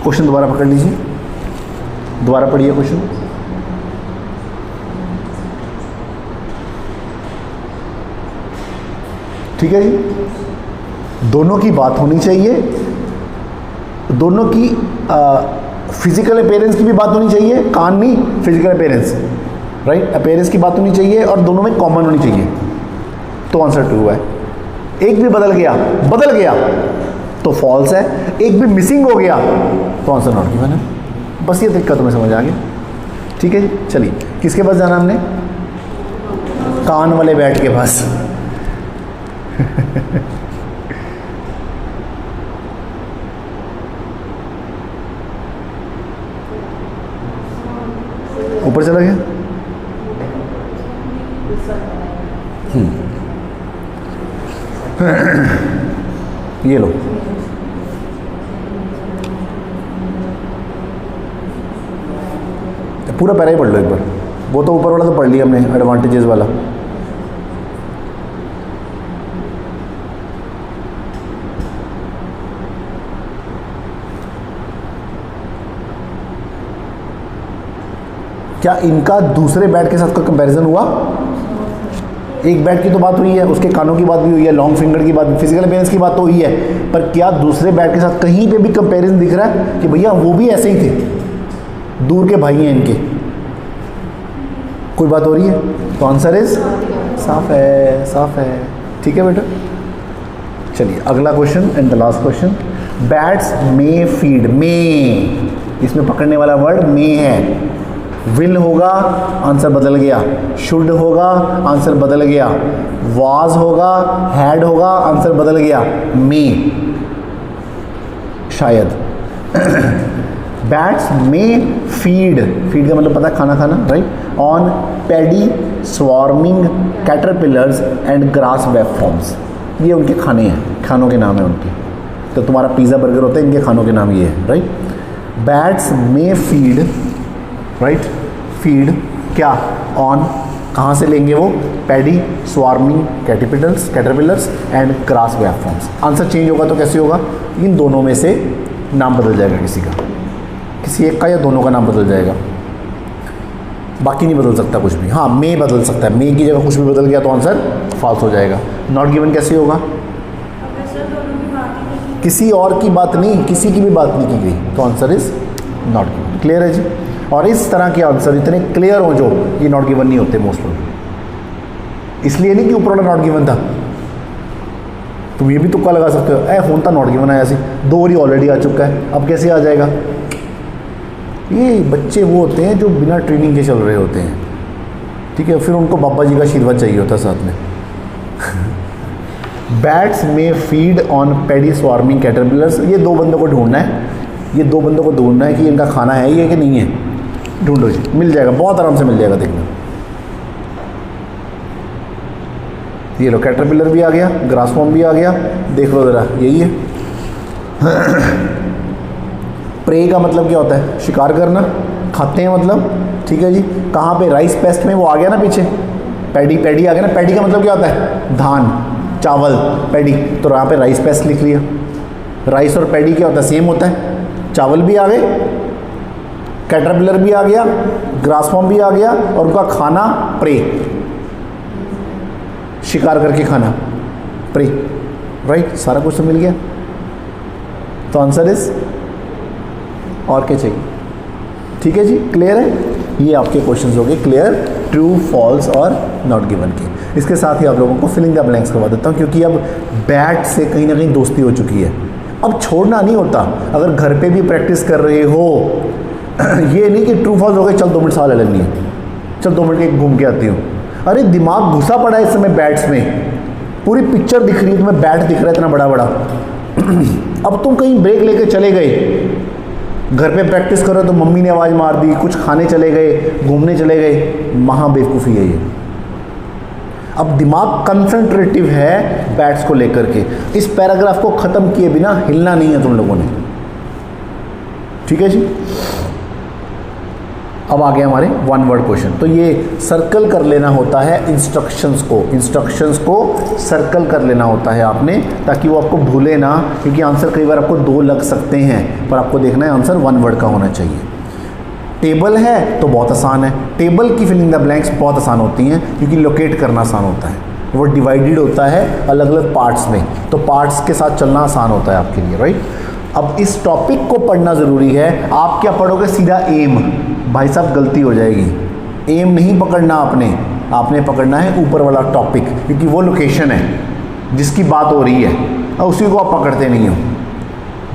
क्वेश्चन दोबारा पकड़ लीजिए, दोबारा पढ़िए क्वेश्चन। ठीक है जी, दोनों की बात होनी चाहिए, दोनों की फिजिकल अपीयरेंस की भी बात होनी चाहिए, कान नहीं, फिजिकल अपीयरेंस, राइट, अपीयरेंस की बात होनी चाहिए और दोनों में कॉमन होनी चाहिए, तो आंसर ट्रू है। एक भी बदल गया तो फॉल्स है, एक भी मिसिंग हो गया तो आंसर नॉट गिवन है। बस ये दिक्कत तुम्हें समझ आ गया, ठीक है जी। चलिए, किसके पास जाना हमने, कान वाले बैट के पास। ऊपर चला गया, ये लो, पूरा पैरा ही पढ़ लो एक बार, वो तो ऊपर वाला तो पढ़ लिया हमने, एडवांटेजेस वाला। क्या इनका दूसरे बैट के साथ कोई कंपैरिजन हुआ? एक बैट की तो बात हुई है, उसके कानों की बात भी हुई है, लॉन्ग फिंगर की बात, फिजिकल अपीयरेंस की बात तो हुई है, पर क्या दूसरे बैट के साथ कहीं पे भी कंपैरिजन दिख रहा है कि भैया वो भी ऐसे ही थे, दूर के भाई हैं इनके? कोई बात हो रही है? तो आंसर इज साफ है, साफ है। ठीक है बेटा, चलिए अगला question and the last question. Bats may feed, may इसमें पकड़ने वाला वर्ड मे है। विल होगा, आंसर बदल गया। शुड होगा, आंसर बदल गया। वाज होगा, हैड होगा, आंसर बदल गया। मे, शायद। बैट्स मे फीड, फीड का मतलब पता है खाना खाना, right? On paddy swarming caterpillars and grass web forms. ये उनके खाने हैं, खानों के नाम है उनके। तो तुम्हारा पिज़्ज़ा बर्गर होता है, इनके खानों के नाम ये है, right? Bats may feed, right? Feed क्या? ऑन, कहाँ से लेंगे वो? Paddy swarming caterpillars and grass web forms. Answer change होगा तो कैसे होगा? इन दोनों में से नाम बदल जाएगा किसी का, किसी एक का या दोनों का नाम बदल जाएगा, बाकी नहीं बदल सकता कुछ भी। हाँ, मे बदल सकता है, मे की जगह कुछ भी बदल गया तो आंसर फॉल्स हो जाएगा। नॉट गिवन कैसे होगा? किसी और की बात नहीं, किसी की भी बात नहीं की गई, तो answer is not given. Clear है जी? और इस तरह के आंसर इतने क्लियर हो जो ये नॉट गिवन नहीं होते मोस्ट प्रोबेबली। इसलिए नहीं कि ऊपर वाला नॉट गिवन था, तुम ये भी तुक्का लगा सकते हो, फोन था नॉट गिवन आया सी, 2 बारी ऑलरेडी आ चुका है, अब कैसे आ जाएगा? ये बच्चे वो होते हैं जो बिना ट्रेनिंग के चल रहे होते हैं, ठीक है? फिर उनको बाबा जी का आशीर्वाद चाहिए होता है साथ में। बैट्स में feed on paddy swarming caterpillars. ये 2 बंदों को ढूंढना है, ये 2 बंदों को ढूंढना है कि इनका खाना है ये कि नहीं है। ढूंढो जी, मिल जाएगा, बहुत आराम से मिल जाएगा। देखना, ये लो कैटरपिलर भी आ गया, ग्रासवॉर्म भी आ गया, देख लो ज़रा, यही है। प्रे का मतलब क्या होता है? शिकार करना, खाते हैं मतलब, ठीक है जी। कहाँ पे? राइस पेस्ट में वो आ गया ना पीछे, पैडी, पैडी आ गया ना। पैडी का मतलब क्या होता है? धान, चावल, पैडी। तो यहाँ पे राइस पेस्ट लिख लिया। राइस और पैडी क्या होता है? सेम होता है। चावल भी आ गए, कैटरपिलर भी आ गया, ग्रासवॉर्म भी आ गया, और उनका खाना प्रे, शिकार करके खाना, प्रे, राइट? सारा कुछ तो मिल गया, तो आंसर इज, और क्या चाहिए? ठीक है जी, क्लियर है? ये आपके क्वेश्चंस हो गए क्लियर, ट्रू, फॉल्स और नॉट गिवन के। इसके साथ ही आप लोगों को फिलिंग द ब्लैंक्स करवा देता हूँ, क्योंकि अब बैट से कहीं ना कहीं दोस्ती हो चुकी है, अब छोड़ना नहीं होता। अगर घर पे भी प्रैक्टिस कर रहे हो, ये नहीं कि ट्रू फॉल्स हो गए, चल 2 मिनट साल लेनी है, चल 2 मिनट एक घूम के आती हूँ। अरे दिमाग घुसा पड़ा है इस समय बैट्स में, पूरी पिक्चर दिख रही है तुम्हें, बैट दिख रहा है इतना बड़ा बड़ा। अब तुम कहीं ब्रेक लेके चले गए, घर पे प्रैक्टिस करो तो मम्मी ने आवाज़ मार दी, कुछ खाने चले गए, घूमने चले गए, महा बेवकूफ़ी है ये। अब दिमाग कंसंट्रेटिव है बैट्स को लेकर के। इस पैराग्राफ को ख़त्म किए बिना हिलना नहीं है तुम लोगों ने, ठीक है जी? अब आ गया हमारे 1 वर्ड क्वेश्चन। तो ये सर्कल कर लेना होता है इंस्ट्रक्शंस को सर्कल कर लेना होता है आपने, ताकि वो आपको भूले ना, क्योंकि आंसर कई बार आपको 2 लग सकते हैं, पर आपको देखना है आंसर 1 वर्ड का होना चाहिए। टेबल है तो बहुत आसान है, टेबल की फिलिंग द ब्लैंक्स बहुत आसान होती हैं, क्योंकि लोकेट करना आसान होता है, वो डिवाइडेड होता है अलग अलग पार्ट्स में, तो पार्ट्स के साथ चलना आसान होता है आपके लिए, राइट? अब इस टॉपिक को पढ़ना ज़रूरी है। आप क्या पढ़ोगे? सीधा एम, भाई साहब गलती हो जाएगी। एम नहीं पकड़ना आपने पकड़ना है ऊपर वाला टॉपिक, क्योंकि वो लोकेशन है जिसकी बात हो रही है, और उसी को आप पकड़ते नहीं हो।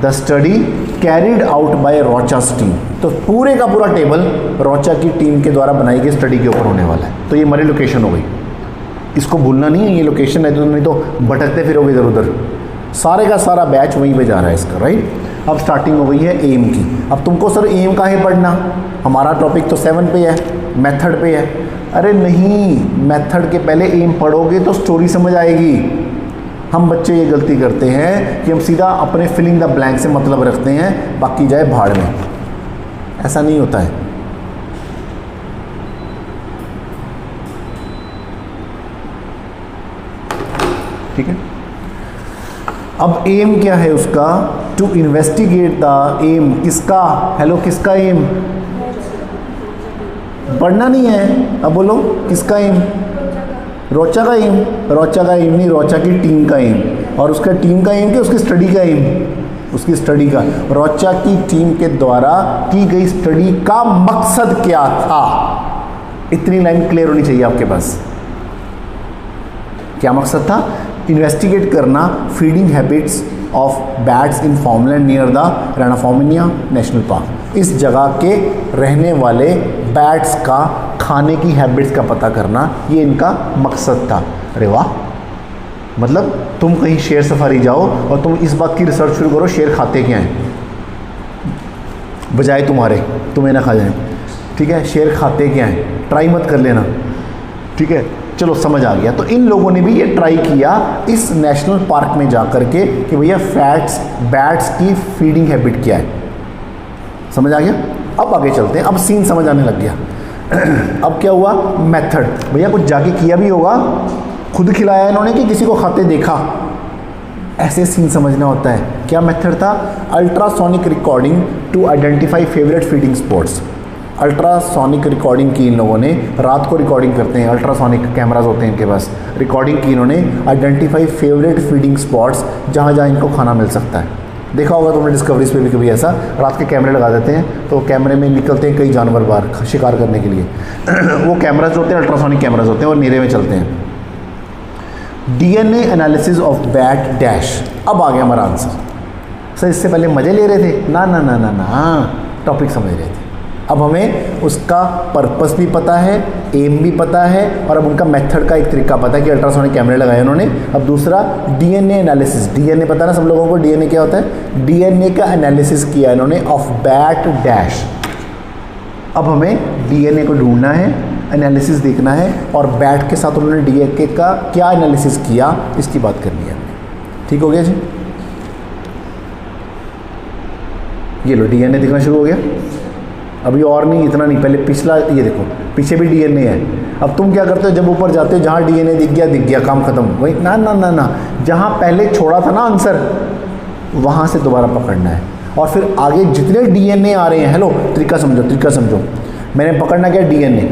The study carried out by Rocha's team, तो पूरे का पूरा टेबल रोचा की टीम के द्वारा बनाई गई स्टडी के ऊपर होने वाला है। तो ये हमारी लोकेशन हो गई, इसको भूलना नहीं है, ये लोकेशन है, तो नहीं तो भटकते फिरोगे इधर उधर। सारे का सारा बैच वहीं पे जा रहा है इसका, राइट? अब स्टार्टिंग हो गई है एम की। अब तुमको सर एम का है पढ़ना, हमारा टॉपिक तो 7 पे है, मेथड पे है। अरे नहीं, मेथड के पहले एम पढ़ोगे तो स्टोरी समझ आएगी। हम बच्चे ये गलती करते हैं कि हम सीधा अपने फिलिंग द ब्लैंक से मतलब रखते हैं, बाकी जाए भाड़ में। ऐसा नहीं होता है। ठीक है, अब एम क्या है उसका? टू इन्वेस्टिगेट द एम, किसका? हेलो, किसका एम? बढ़ना नहीं है। अब बोलो किसका एम? रोचा का एम। रोचा का एम नहीं, रोचा की टीम का एम। और उसका टीम का एम क्या? उसकी स्टडी का एम, उसकी स्टडी का। रोचा की टीम के द्वारा की गई स्टडी का मकसद क्या था? इतनी लाइन क्लियर होनी चाहिए आपके पास। क्या मकसद था? इन्वेस्टिगेट करना feeding habits of bats in farmland near the Ranomafana national park. इस जगह के रहने वाले बैट्स का खाने की हैबिट्स का पता करना, ये इनका मकसद था। अरे वाह, मतलब तुम कहीं शेर सफारी जाओ और तुम इस बात की रिसर्च शुरू करो शेर खाते क्या हैं, बजाय तुम्हारे तुम्हें ना खा जाए। ठीक है, शेर खाते क्या हैं ट्राई मत कर लेना। ठीक है, चलो समझ आ गया। तो इन लोगों ने भी ये ट्राई किया इस नेशनल पार्क में जा कर के कि भैया बैट्स की फीडिंग हैबिट क्या है। समझ आ गया? अब आगे चलते हैं। अब सीन समझ आने लग गया। अब क्या हुआ? मेथड। भैया कुछ जाके किया भी होगा, खुद खिलाया इन्होंने कि किसी को खाते देखा, ऐसे सीन समझना होता है। क्या मेथड था? Ultrasonic recording to identify favourite feeding spots. Ultrasonic recording की इन लोगों ने, रात को रिकॉर्डिंग करते हैं, अल्ट्रासोनिक कैमराज होते हैं इनके पास। रिकॉर्डिंग की इन्होंने, आइडेंटिफाई फेवरेट फीडिंग स्पॉट्स, जहाँ जहाँ इनको खाना मिल सकता है। देखा होगा तुमने डिस्कवरीज पे भी कभी ऐसा, रात के कैमरे लगा देते हैं तो कैमरे में निकलते हैं कई जानवर बाहर शिकार करने के लिए। वो कैमराज होते हैं, अल्ट्रासोनिक कैमराज होते हैं और नीरे में चलते हैं। DNA analysis of bat dash. अब आ गया हमारा आंसर। सर इससे पहले मज़े ले रहे थे? ना ना ना ना ना, टॉपिक समझ रहे थे। अब हमें उसका पर्पस भी पता है, एम भी पता है, और अब उनका मेथड का एक तरीका पता है कि अल्ट्रासोनिक कैमरे लगाए उन्होंने। अब दूसरा डीएनए एनालिसिस। डीएनए पता ना सब लोगों को, डीएनए क्या होता है? डीएनए का एनालिसिस किया इन्होंने ऑफ बैट डैश। अब हमें डीएनए को ढूंढना है, एनालिसिस देखना है, और बैट के साथ उन्होंने डीएनए का क्या एनालिसिस किया इसकी बात करनी है। ठीक हो गया जी? ये लो डीएनए दिखना शुरू हो गया। अभी और नहीं, इतना नहीं, पहले पिछला ये देखो, पीछे भी डीएनए है। अब तुम क्या करते हो? जब ऊपर जाते हो जहाँ डीएनए दिख गया काम खत्म। वही ना ना ना ना, जहाँ पहले छोड़ा था ना आंसर, वहाँ से दोबारा पकड़ना है। और फिर आगे जितने डीएनए आ रहे हैं, हेलो तरीका समझो। मैंने पकड़ना क्या? डीएनए।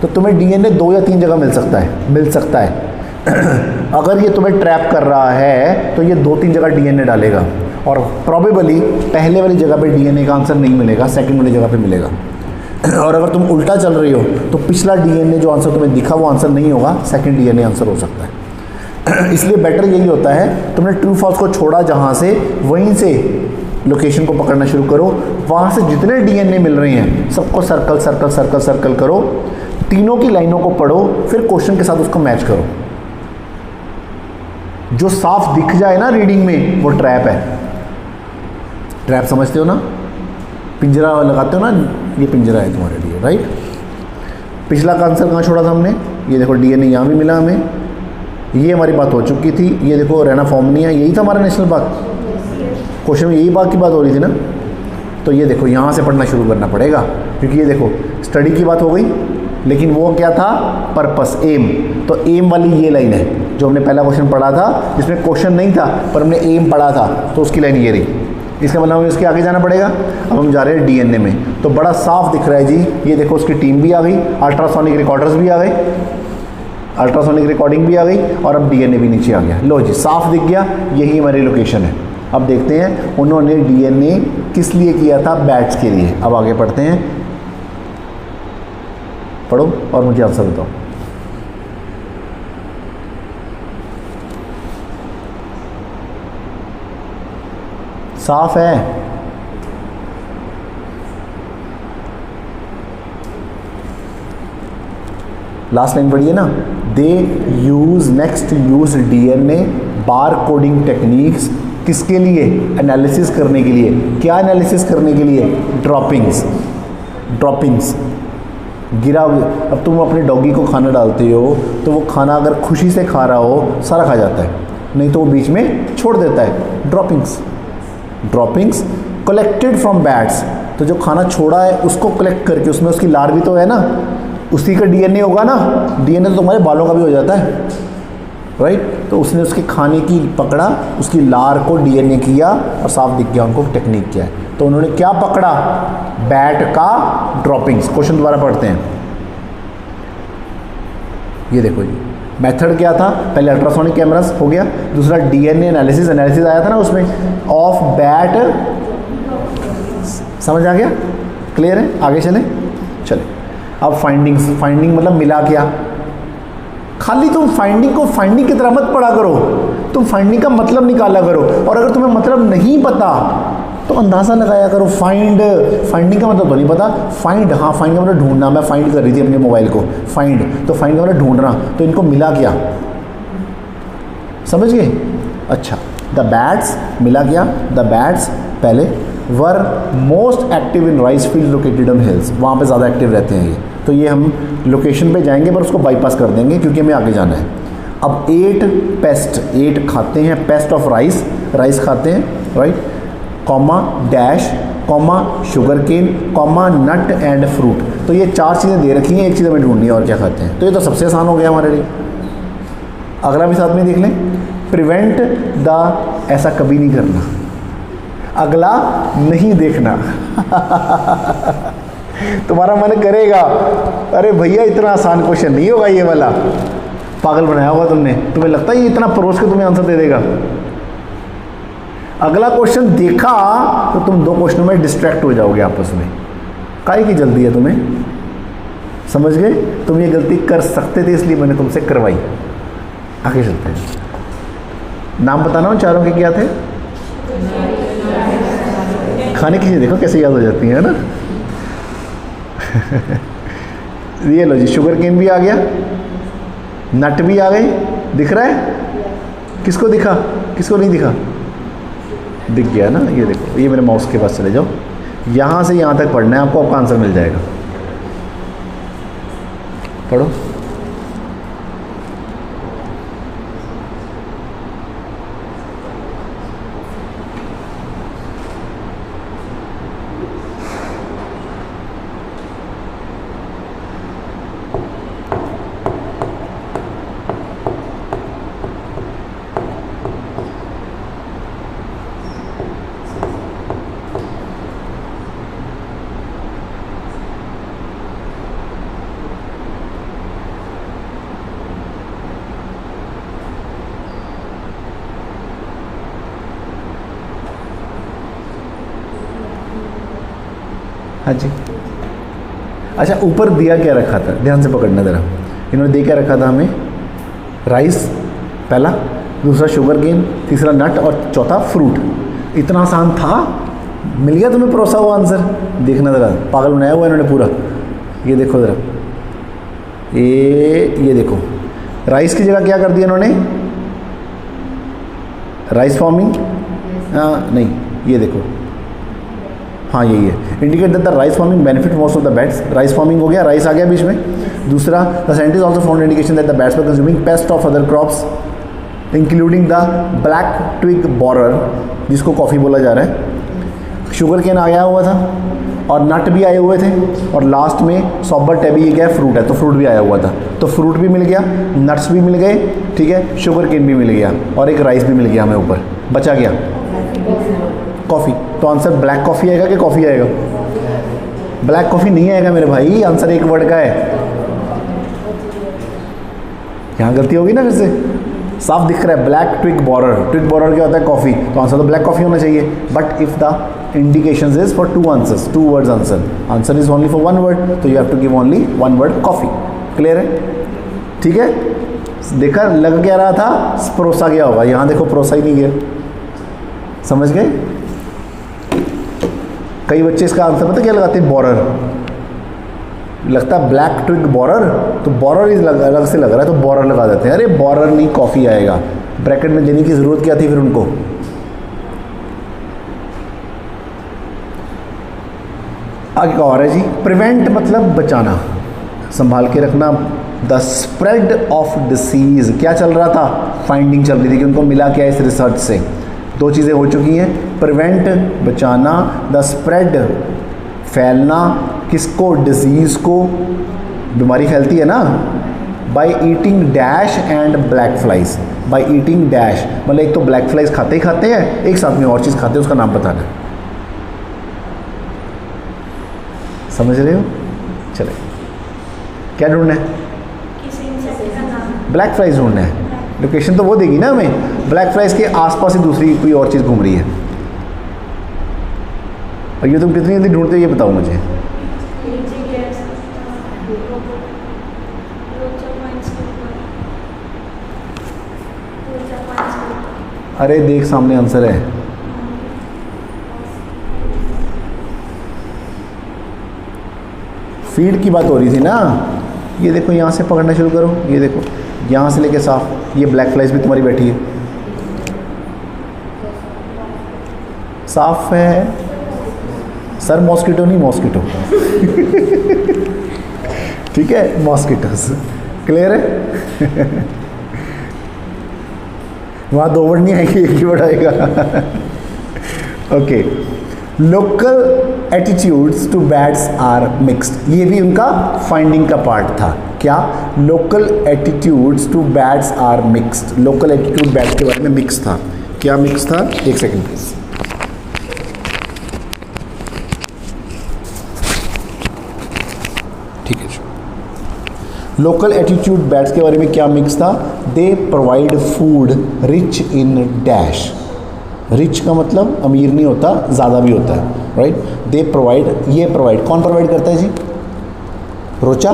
तो तुम्हें डीएनए 2 या 3 जगह मिल सकता है। अगर ये तुम्हें ट्रैप कर रहा है तो ये 2-3 जगह डीएनए डालेगा, और प्रॉबेबली पहले वाली जगह पे डीएनए का आंसर नहीं मिलेगा, सेकंड वाली जगह पे मिलेगा। और अगर तुम उल्टा चल रही हो तो पिछला डीएनए जो आंसर तुम्हें दिखा वो आंसर नहीं होगा, सेकंड डीएनए आंसर हो सकता है। इसलिए बेटर यही होता है, तुमने ट्रू फॉल्स को छोड़ा जहाँ से, वहीं से लोकेशन को पकड़ना शुरू करो। वहाँ से जितने डीएनए मिल रहे हैं सबको सर्कल करो, तीनों की लाइनों को पढ़ो, फिर क्वेश्चन के साथ उसको मैच करो। जो साफ दिख जाए ना रीडिंग में वो ट्रैप है। ट्रैप समझते हो ना? पिंजरा लगाते हो ना, ये पिंजरा है तुम्हारे लिए, राइट? पिछला का आंसर कहाँ छोड़ा था हमने? ये देखो डीएनए यहाँ भी मिला हमें, ये हमारी बात हो चुकी थी। ये देखो रानाफॉर्मिनिया, यही था हमारा नेशनल पार्क। क्वेश्चन में यही बात की बात हो रही थी ना। तो ये देखो यहाँ से पढ़ना शुरू करना पड़ेगा, क्योंकि ये देखो स्टडी की बात हो गई, लेकिन वो क्या था? Purpose, M. तो एम वाली ये लाइन है जो हमने पहला क्वेश्चन पढ़ा था, जिसमें क्वेश्चन नहीं था पर हमने एम पढ़ा था, तो उसकी लाइन ये रही। इसका मतलब हमें उसके आगे जाना पड़ेगा। अब हम जा रहे हैं डीएनए में, तो बड़ा साफ दिख रहा है जी। ये देखो उसकी टीम भी आ गई, अल्ट्रासोनिक रिकॉर्डर्स भी आ गए, अल्ट्रासोनिक रिकॉर्डिंग भी आ गई, और अब डीएनए भी नीचे आ गया। लो जी, साफ दिख गया, यही हमारी लोकेशन है। अब देखते हैं उन्होंने डीएनए किस लिए किया था? बैट्स के लिए। अब आगे पढ़ते हैं, पढ़ो और मुझे आंसर बताओ। साफ है? लास्ट लाइन पढ़िए ना। दे यूज डीएनए बार कोडिंग टेक्निक्स किसके लिए? एनालिसिस करने के लिए। क्या एनालिसिस करने के लिए? ड्रॉपिंग्स गिरा। अब तुम अपने डॉगी को खाना डालते हो तो वो खाना अगर खुशी से खा रहा हो सारा खा जाता है, नहीं तो वो बीच में छोड़ देता है। ड्रॉपिंग्स कलेक्टेड फ्रॉम बैट्स, तो जो खाना छोड़ा है उसको कलेक्ट करके, उसमें उसकी लार भी तो है ना, उसी का डीएनए होगा ना। डीएनए तो तुम्हारे बालों का भी हो जाता है, राइट? तो उसने उसके खाने की पकड़ा, उसकी लार को डीएनए किया और साफ दिख गया उनको टेक्निक क्या है। तो उन्होंने क्या पकड़ा? बैट का ड्रॉपिंग्स। क्वेश्चन दोबारा पढ़ते हैं। ये देखो जी, मेथड क्या था, पहले अल्ट्रासोनिक कैमरास हो गया, दूसरा डीएनए एनालिसिस आया था ना उसमें ऑफ बैट, समझ आ गया, क्लियर है, आगे चले। अब फाइंडिंग मतलब मिला क्या, खाली तुम फाइंडिंग को फाइंडिंग की तरह मत पढ़ा करो, तुम फाइंडिंग का मतलब निकाला करो, और अगर तुम्हें मतलब नहीं पता तो अंदाज़ा लगाया करो। फाइंडिंग का मतलब तो नहीं पता, फाइंड का मतलब ढूंढना, मैं फाइंड कर रही थी अपने मोबाइल को, फाइंड का मतलब ढूंढना, तो इनको मिला क्या, समझ गए। अच्छा, द बैट्स मिला क्या, द बैट्स पहले वर most active in rice field located on hills, वहाँ पे ज़्यादा एक्टिव रहते हैं ये, तो ये हम लोकेशन पे जाएंगे पर उसको बाईपास कर देंगे क्योंकि हमें आगे जाना है। अब 8 खाते हैं, पेस्ट ऑफ राइस खाते हैं, right, comma dash comma sugar cane comma nut and fruit, तो ये 4 चीज़ें दे रखी हैं, एक चीज़ हमें ढूंढनी है और क्या खाते हैं, तो ये तो सबसे आसान हो गया हमारे लिए। अगला भी साथ में देख लें, प्रिवेंट द, ऐसा कभी नहीं करना, अगला नहीं देखना तुम्हारा मन करेगा अरे भैया इतना आसान क्वेश्चन नहीं होगा ये वाला, पागल बनाया होगा तुमने, तुम्हें लगता है ये इतना परोस के तुम्हें आंसर दे देगा। अगला क्वेश्चन देखा तो तुम 2 क्वेश्चनों में डिस्ट्रैक्ट हो जाओगे आपस में, काहे की जल्दी है तुम्हें, समझ गए, तुम ये गलती कर सकते थे इसलिए मैंने तुमसे करवाई। आगे चलते हैं, नाम बताना उन चारों के क्या थे, खाने की चीज़ देखो कैसे याद हो जाती है ना ये लो जी, शुगर केन भी आ गया, नट भी आ गए, दिख रहा है, किसको दिखा किसको नहीं दिखा, दिख गया ना, ये देखो, ये मेरे माउस के पास चले जाओ, यहाँ से यहाँ तक पढ़ना है आपको, आपका आंसर मिल जाएगा, पढ़ो। हाँ जी, अच्छा, ऊपर दिया क्या रखा था, ध्यान से पकड़ना ज़रा, इन्होंने दे क्या रखा था हमें, राइस पहला, दूसरा शुगर केन, तीसरा नट और चौथा फ्रूट। इतना आसान था, मिल गया तुम्हें परोसा हुआ आंसर, देखना ज़रा, पागल बनाया हुआ इन्होंने पूरा, ये देखो ज़रा, ये देखो, राइस की जगह क्या कर दिया इन्होंने, राइस फार्मिंग, नहीं, ये देखो, हाँ यही है, indicate that the rice farming benefit most of the bats, rice farming हो गया, राइस आ गया बीच में। दूसरा, the scientist also found indication that the bats were consuming pest of other crops including the black twig borer, जिसको coffee बोला जा रहा है, शुगर केन आया हुआ था और नट भी आए हुए थे, और लास्ट में सॉबर टेबी क्या है, फ्रूट है, तो फ्रूट भी आया हुआ था, तो फ्रूट भी मिल गया, नट्स भी मिल गए, ठीक है, शुगर केन भी मिल गया, और एक राइस भी मिल गया हमें ऊपर, बचा गया कॉफ़ी, तो आंसर ब्लैक कॉफ़ी आएगा कि कॉफ़ी आएगा, ब्लैक कॉफ़ी नहीं आएगा मेरे भाई, आंसर एक वर्ड का है, यहाँ गलती होगी ना फिर से, साफ दिख रहा है, black twig borer, twig borer क्या होता है, कॉफ़ी, तो आंसर तो ब्लैक कॉफ़ी होना चाहिए, but if the indications is for 2 answers, 2 words answer is only for 1 word, तो you have to give only 1 word coffee, clear है, ठीक है, देखा लग क्या रहा था, परोसा गया होगा, यहाँ देखो परोसा ही नहीं गया, समझ गए। कई बच्चे इसका आंसर पता क्या लगाते हैं, बोरर, लगता है ब्लैक ट्विग बोरर, तो बोरर ही अलग से लग रहा है, तो बोरर लगा देते हैं, अरे बोरर नहीं कॉफ़ी आएगा, ब्रैकेट में देने की ज़रूरत क्या थी फिर उनको। आगे का और है जी, प्रिवेंट मतलब बचाना, संभाल के रखना, द स्प्रेड ऑफ डिसीज़, क्या चल रहा था, फाइंडिंग चल रही थी कि उनको मिला क्या इस रिसर्च से, 2 चीज़ें हो चुकी हैं, प्रिवेंट बचाना, द स्प्रेड फैलना, किसको, डिजीज़ को, बीमारी फैलती है ना, by eating dash and black flies, by eating dash मतलब एक तो ब्लैक फ्लाइज खाते ही खाते हैं, एक साथ में और चीज़ खाते हैं, उसका नाम बताना है, समझ रहे हो, चले क्या ढूंढना है, ब्लैक फ्लाइज ढूंढना है, लोकेशन तो वो देगी ना हमें, ब्लैक फ्लाइज के आसपास ही दूसरी कोई और चीज़ घूम रही है। और ये तुम कितनी जल्दी ढूंढते हो ये बताओ मुझे। अरे देख सामने आंसर है। फीड की बात हो रही थी ना, ये देखो यहाँ से पकड़ना शुरू करो, ये देखो यहाँ से लेके साफ, ये ब्लैक फ्लाइज भी तुम्हारी बैठी है, साफ है सर, मॉस्किटो नहीं मॉस्किटो ठीक है, मॉस्किटोस, क्लियर है वहाँ 2 वर्ड नहीं आएगी, 1 ही वर्ड आएगा okay. Local attitudes to bats are mixed, ये भी उनका फाइंडिंग का पार्ट था। क्या? Local attitudes to bats are mixed, local attitude bats के बारे में मिक्स था। क्या मिक्स था? 1 सेकेंड प्लीज। ठीक है, लोकल एटीट्यूड बैट्स के बारे में क्या मिक्स था? They provide food rich in dash, rich का मतलब अमीर नहीं होता, ज़्यादा भी होता है, राइट। दे प्रोवाइड, ये प्रोवाइड कौन प्रोवाइड करता है जी? रोचा?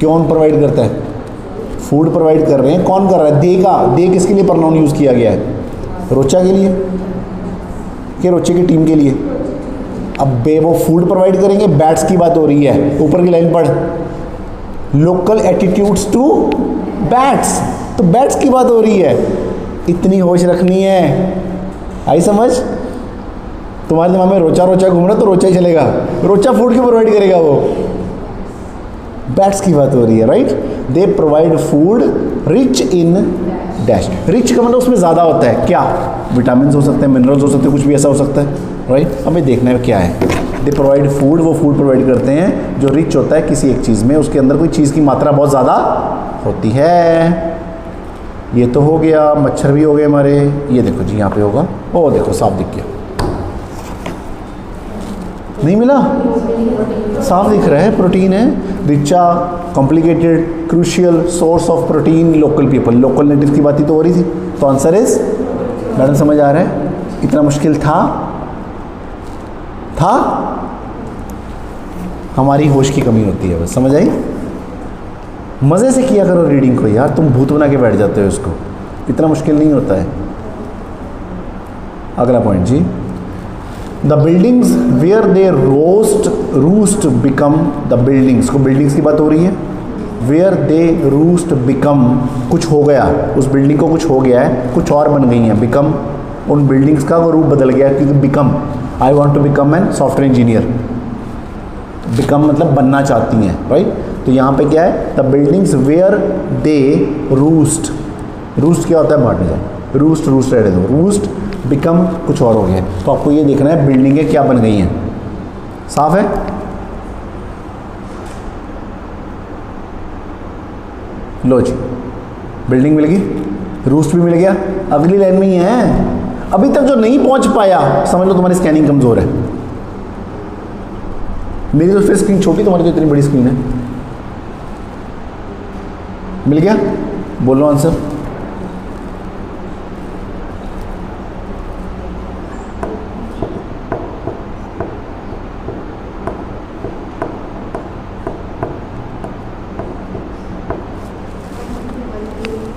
कौन प्रोवाइड करता है? फूड प्रोवाइड कर रहे हैं, कौन कर रहा है? देगा, दे किसके लिए प्रोनाउन यूज़ किया गया है? रोचा के लिए कि रोचे की टीम के लिए? अब बे वो फूड प्रोवाइड करेंगे, बैट्स की बात हो रही है, ऊपर की लाइन पढ़, लोकल एटीट्यूड्स टू बैट्स, तो बैट्स की बात हो रही है, इतनी होश रखनी है। आई समझ? तुम्हारे दिमाग में रोचा रोचा घूम रहा तो रोचा ही चलेगा, रोचा फूड क्यों प्रोवाइड करेगा? वो बैट्स की बात हो रही है, right. They provide food rich in dash, rich का मतलब उसमें ज़्यादा होता है, क्या? विटामिन हो सकते हैं, मिनरल्स हो सकते हैं, कुछ भी ऐसा हो सकता है, राइट। हमें देखना है क्या है। दे प्रोवाइड फूड, वो फूड प्रोवाइड करते हैं जो रिच होता है किसी एक चीज़ में, उसके अंदर कोई चीज़ की मात्रा बहुत ज़्यादा होती है। ये तो हो गया, मच्छर भी हो गए हमारे, ये देखो जी यहाँ पे होगा, ओ देखो साफ दिख गया, नहीं मिला? साफ दिख रहा है, प्रोटीन है, Richa, complicated, crucial source of protein, local people, local native की बात ही तो हो रही थी, तो आंसर इज, मैडम समझ आ रहा है? इतना मुश्किल था हमारी होश की कमी होती है, बस समझ आई? मज़े से किया करो रीडिंग को यार, तुम भूत बना के बैठ जाते हो इसको, इतना मुश्किल नहीं होता है। अगला पॉइंट जी, the buildings where they roost become, the buildings को, बिल्डिंग्स की बात हो रही है, वेयर दे रूस्ट बिकम, कुछ हो गया, उस बिल्डिंग को कुछ हो गया है, कुछ और बन गई हैं, बिकम, उन बिल्डिंग्स का वो रूप बदल गया, क्योंकि become, I want to become an software engineer, become मतलब बनना चाहती हैं, राइट। तो यहाँ पे क्या है? The buildings where they roost, roost क्या होता है? बांटने जाए, रूस्ट रूस्ट रहने दो, रूस्ट बिकम कुछ और हो गया, तो आपको ये देखना है बिल्डिंगें क्या बन गई हैं। साफ है? लो जी, बिल्डिंग मिल गई, रूस्ट भी मिल गया, अगली लाइन में ही है। अभी तक जो नहीं पहुंच पाया, समझ लो तुम्हारी स्कैनिंग कमजोर है। मेरी तो फिर स्क्रीन छोटी, तुम्हारी तो इतनी बड़ी स्क्रीन है। मिल गया? बोलो आंसर।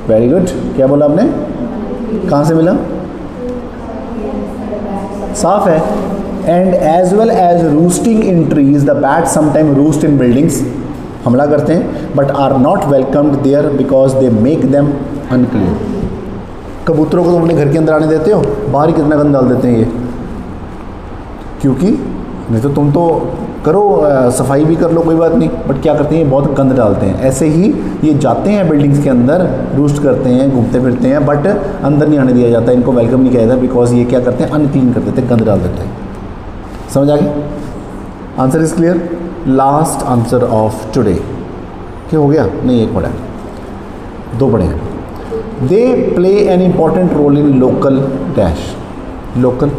Very good. क्या बोला आपने? कहाँ से मिला? साफ है। And as well as roosting in trees, the bat sometime roost in buildings, हमला करते हैं, but are not welcomed there because they make them unclean. कबूतरों को तुम अपने घर के अंदर आने देते हो? बाहर ही कितना गंद डाल देते हैं ये, क्योंकि नहीं तो तुम तो करो सफाई भी कर लो, कोई बात नहीं, बट क्या करते हैं, ये बहुत गंद डालते हैं। ऐसे ही ये जाते हैं बिल्डिंग्स के अंदर, रूस्ट करते हैं, घूमते फिरते हैं, बट अंदर नहीं आने दिया जाता, इनको वेलकम नहीं किया जाता, बिकॉज ये क्या करते हैं, अनक्लीन कर देते हैं, गंद डाल देते हैं। समझ आ गई? Answer is clear. Last answer of today क्या हो गया? नहीं, एक पढ़ा है, 2 पढ़े हैं। They play an important role in local dash, local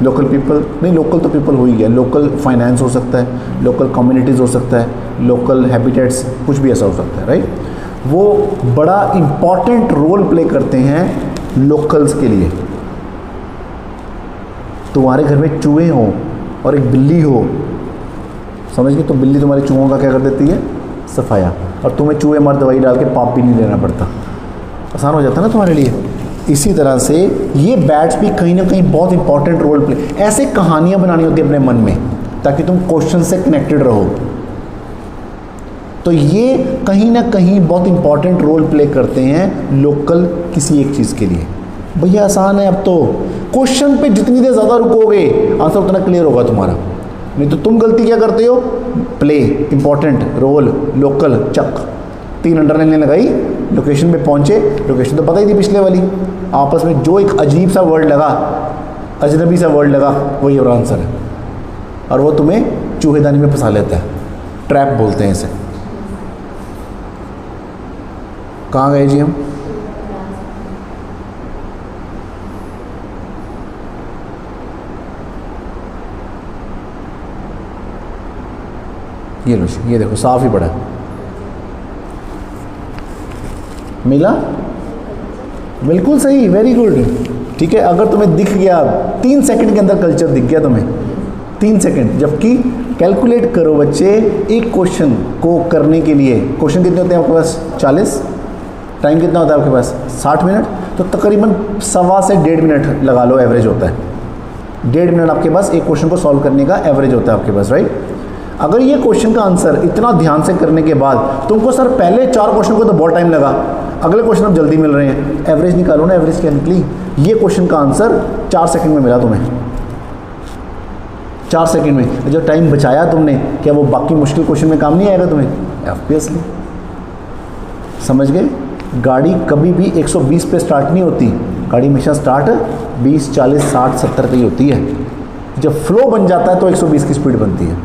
local people नहीं, लोकल तो पीपल हो ही गया, लोकल फाइनेंस हो सकता है, लोकल कम्युनिटीज़ हो सकता है, लोकल हैबिटेट्स, कुछ भी ऐसा हो सकता है, राइट। वो बड़ा इम्पॉर्टेंट रोल प्ले करते हैं लोकल्स के लिए। तुम्हारे घर में चूहे हो और एक बिल्ली हो, समझ गए, तो बिल्ली तुम्हारे चूहों का क्या कर देती है, सफाया, और तुम्हें चूहे मार दवाई डाल के पाप भी नहीं लेना पड़ता, आसान हो जाता ना तुम्हारे लिए। इसी तरह से ये बैट्स भी कहीं ना कहीं बहुत इंपॉर्टेंट रोल प्ले, ऐसे कहानियाँ बनानी होती है अपने मन में ताकि तुम क्वेश्चन से कनेक्टेड रहो। तो ये कहीं ना कहीं बहुत इंपॉर्टेंट रोल प्ले करते हैं लोकल किसी एक चीज़ के लिए। भैया आसान है, अब तो क्वेश्चन पे जितनी देर ज़्यादा रुकोगे आंसर उतना क्लियर होगा तुम्हारा, नहीं तो तुम गलती क्या करते हो, प्ले, इंपॉर्टेंट, रोल, लोकल, चक, 3 अंडरलाइन लगाई, लोकेशन पे पहुंचे, लोकेशन तो पता ही थी पिछले वाली, आपस में जो एक अजीब सा वर्ड लगा, अजनबी सा वर्ड लगा, वही और आंसर है, और वो तुम्हें चूहेदानी में फंसा लेता है, ट्रैप बोलते हैं इसे। कहाँ गए जी हम, ये लो, ये देखो साफ ही पड़ा, मिला, बिल्कुल सही, वेरी गुड। ठीक है, अगर तुम्हें दिख गया 3 सेकंड के अंदर कल्चर दिख गया तुम्हें, 3 सेकंड, जबकि कैलकुलेट करो बच्चे, एक क्वेश्चन को करने के लिए, क्वेश्चन कितने होते हैं आपके पास, 40, टाइम कितना होता है आपके पास, 60 मिनट, तो तकरीबन 1.25 से 1.5 मिनट लगा लो, एवरेज होता है 1.5 मिनट आपके पास एक क्वेश्चन को सॉल्व करने का एवरेज होता है आपके पास, राइट। अगर ये क्वेश्चन का आंसर इतना ध्यान से करने के बाद तुमको सर पहले 4 क्वेश्चन को तो बहुत टाइम लगा, अगले क्वेश्चन अब जल्दी मिल रहे हैं, एवरेज निकालो ना, एवरेज क्या निकली, ये क्वेश्चन का आंसर 4 सेकंड में मिला तुम्हें, 4 सेकंड में। जो टाइम बचाया तुमने, क्या वो बाकी मुश्किल क्वेश्चन में काम नहीं आएगा तुम्हें, ऑब्वियसली। समझ गए, गाड़ी कभी भी 120 पे स्टार्ट नहीं होती, गाड़ी हमेशा स्टार्ट 20, 40, 60, 70 पे ही होती है। जब फ्लो बन जाता है तो 120 की स्पीड बनती है।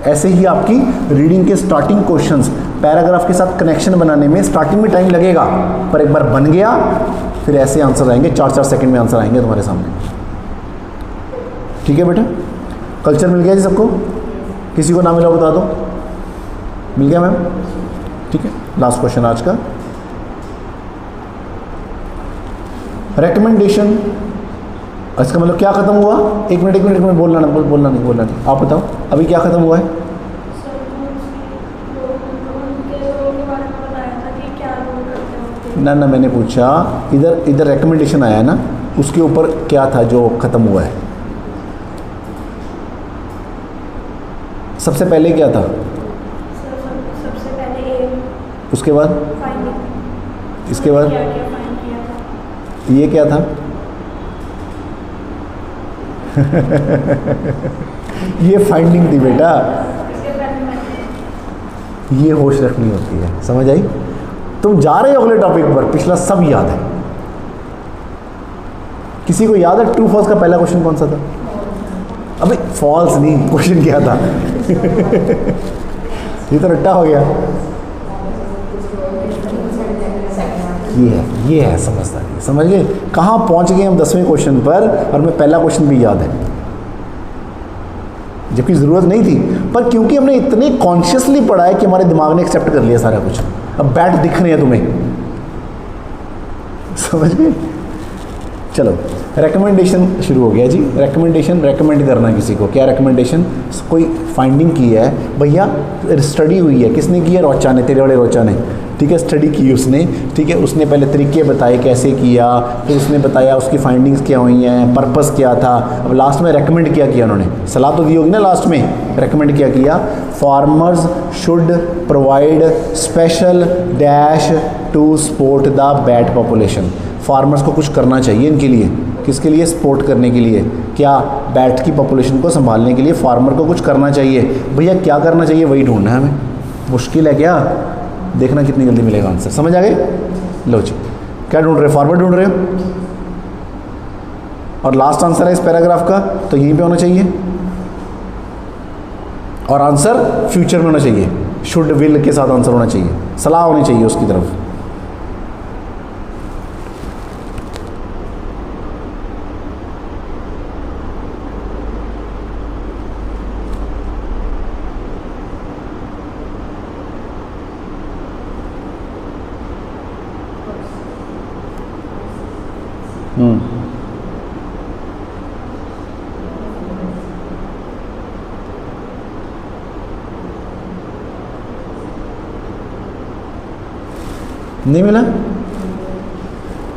ऐसे ही आपकी रीडिंग के स्टार्टिंग क्वेश्चंस पैराग्राफ के साथ कनेक्शन बनाने में स्टार्टिंग में टाइम लगेगा, पर एक बार बन गया फिर ऐसे आंसर आएंगे, 4-4 सेकंड में आंसर आएंगे तुम्हारे सामने। ठीक है बेटा, कल्चर मिल गया जी सबको, किसी को ना मिला बता दो, मिल गया मैम, ठीक है। लास्ट क्वेश्चन आज का, रिकमेंडेशन, इसका मतलब क्या खत्म हुआ, एक मिनट बोलना नहीं, आप बताओ अभी क्या खत्म हुआ है। ना मैंने पूछा, इधर रिकमेंडेशन आया है ना, उसके ऊपर क्या था जो खत्म हुआ है, सबसे पहले क्या था, सबसे पहले उसके बाद, इसके बाद ये क्या था ये फाइंडिंग थी बेटा, ये होश रखनी होती है, समझ आई। तुम जा रहे हो अगले टॉपिक पर, पिछला सब याद है। किसी को याद है ट्रू फॉल्स का पहला क्वेश्चन कौन सा था, अबे फॉल्स नहीं, क्वेश्चन क्या था ये तो रट्टा हो गया। ये है समझदारी, समझ गए कहाँ पहुँच गए हम 10वें क्वेश्चन पर, और मैं पहला क्वेश्चन भी याद है, जबकि ज़रूरत नहीं थी, पर क्योंकि हमने इतने कॉन्शियसली पढ़ा है कि हमारे दिमाग ने एक्सेप्ट कर लिया सारा कुछ। अब बैट दिख रहे हैं तुम्हें, समझ गए। चलो रिकमेंडेशन शुरू हो गया जी। रिकमेंडेशन, रेकमेंड करना किसी को, क्या रिकमेंडेशन, कोई फाइंडिंग की है भैया, स्टडी हुई है, किसने की है, रोचा ने, तेरे बड़े रोचा ने, ठीक है, स्टडी की उसने, ठीक है, उसने पहले तरीके बताए कैसे किया, फिर उसने बताया उसकी फाइंडिंग्स क्या हुई हैं, पर्पस क्या था, अब लास्ट में रेकमेंड क्या किया उन्होंने, सलाह तो दी होगी ना लास्ट में, रेकमेंड क्या किया, farmers should provide special dash to support the bat population. Farmers को कुछ करना चाहिए इनके लिए, किसके लिए, सपोर्ट करने के लिए, क्या, बैट की पॉपुलेशन को संभालने के लिए फार्मर को कुछ करना चाहिए। भैया क्या करना चाहिए वही ढूंढना है हमें, मुश्किल है क्या, देखना कितनी जल्दी मिलेगा आंसर, समझ आ गए। लो जी, क्या ढूंढ रहे हो, फार्मर ढूंढ रहे हो, और लास्ट आंसर है इस पैराग्राफ का, तो यहीं पे होना चाहिए, और आंसर फ्यूचर में होना चाहिए, शुड विल के साथ आंसर होना चाहिए, सलाह होनी चाहिए उसकी तरफ। नहीं मिला?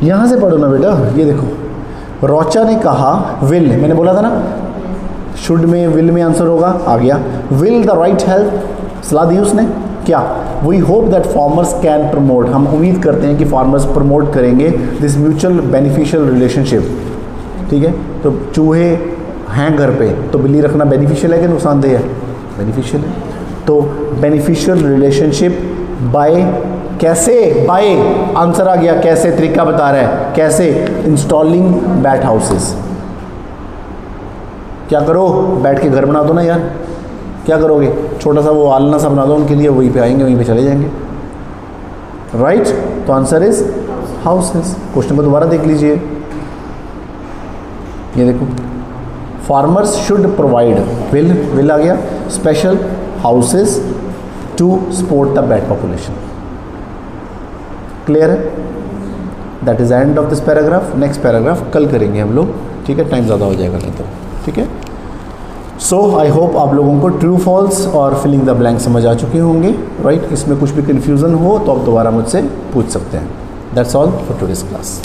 यहां से पढ़ो ना बेटा, ये देखो रोचा ने कहा विल, मैंने बोला था ना शुड में विल में आंसर होगा, आ गया विल द राइट हेल्प, सलाह दी उसने क्या, we hope that farmers can promote, हम उम्मीद करते हैं कि फार्मर्स प्रमोट करेंगे दिस म्यूचुअल बेनिफिशियल रिलेशनशिप। ठीक है, तो चूहे हैं घर पे तो बिल्ली रखना बेनिफिशियल है कि नुकसानदेह है? बेनिफिशियल है। तो बेनिफिशियल रिलेशनशिप बाय, कैसे? बाय, आंसर आ गया, कैसे, तरीका बता रहा है कैसे, इंस्टॉलिंग बैट हाउसेस। क्या करो, बैठ के घर बना दो ना यार, क्या करोगे, छोटा सा वो आलना सा बना दो उनके लिए, वहीं पे आएंगे वहीं पे चले जाएंगे, राइट? तो आंसर इज हाउसेस। क्वेश्चन को दोबारा देख लीजिए, ये देखो farmers should provide will, will आ गया, special houses to support the bat population. Clear है? That is end of this paragraph. Next paragraph कल करेंगे हम लोग, ठीक है, टाइम ज़्यादा हो जाएगा नहीं तो, ठीक है। सो आई होप आप लोगों को ट्रू फॉल्स और फिलिंग द ब्लैंक समझ आ चुके होंगे, राइट? इसमें कुछ भी कन्फ्यूज़न हो तो आप दोबारा मुझसे पूछ सकते हैं। That's all for today's class.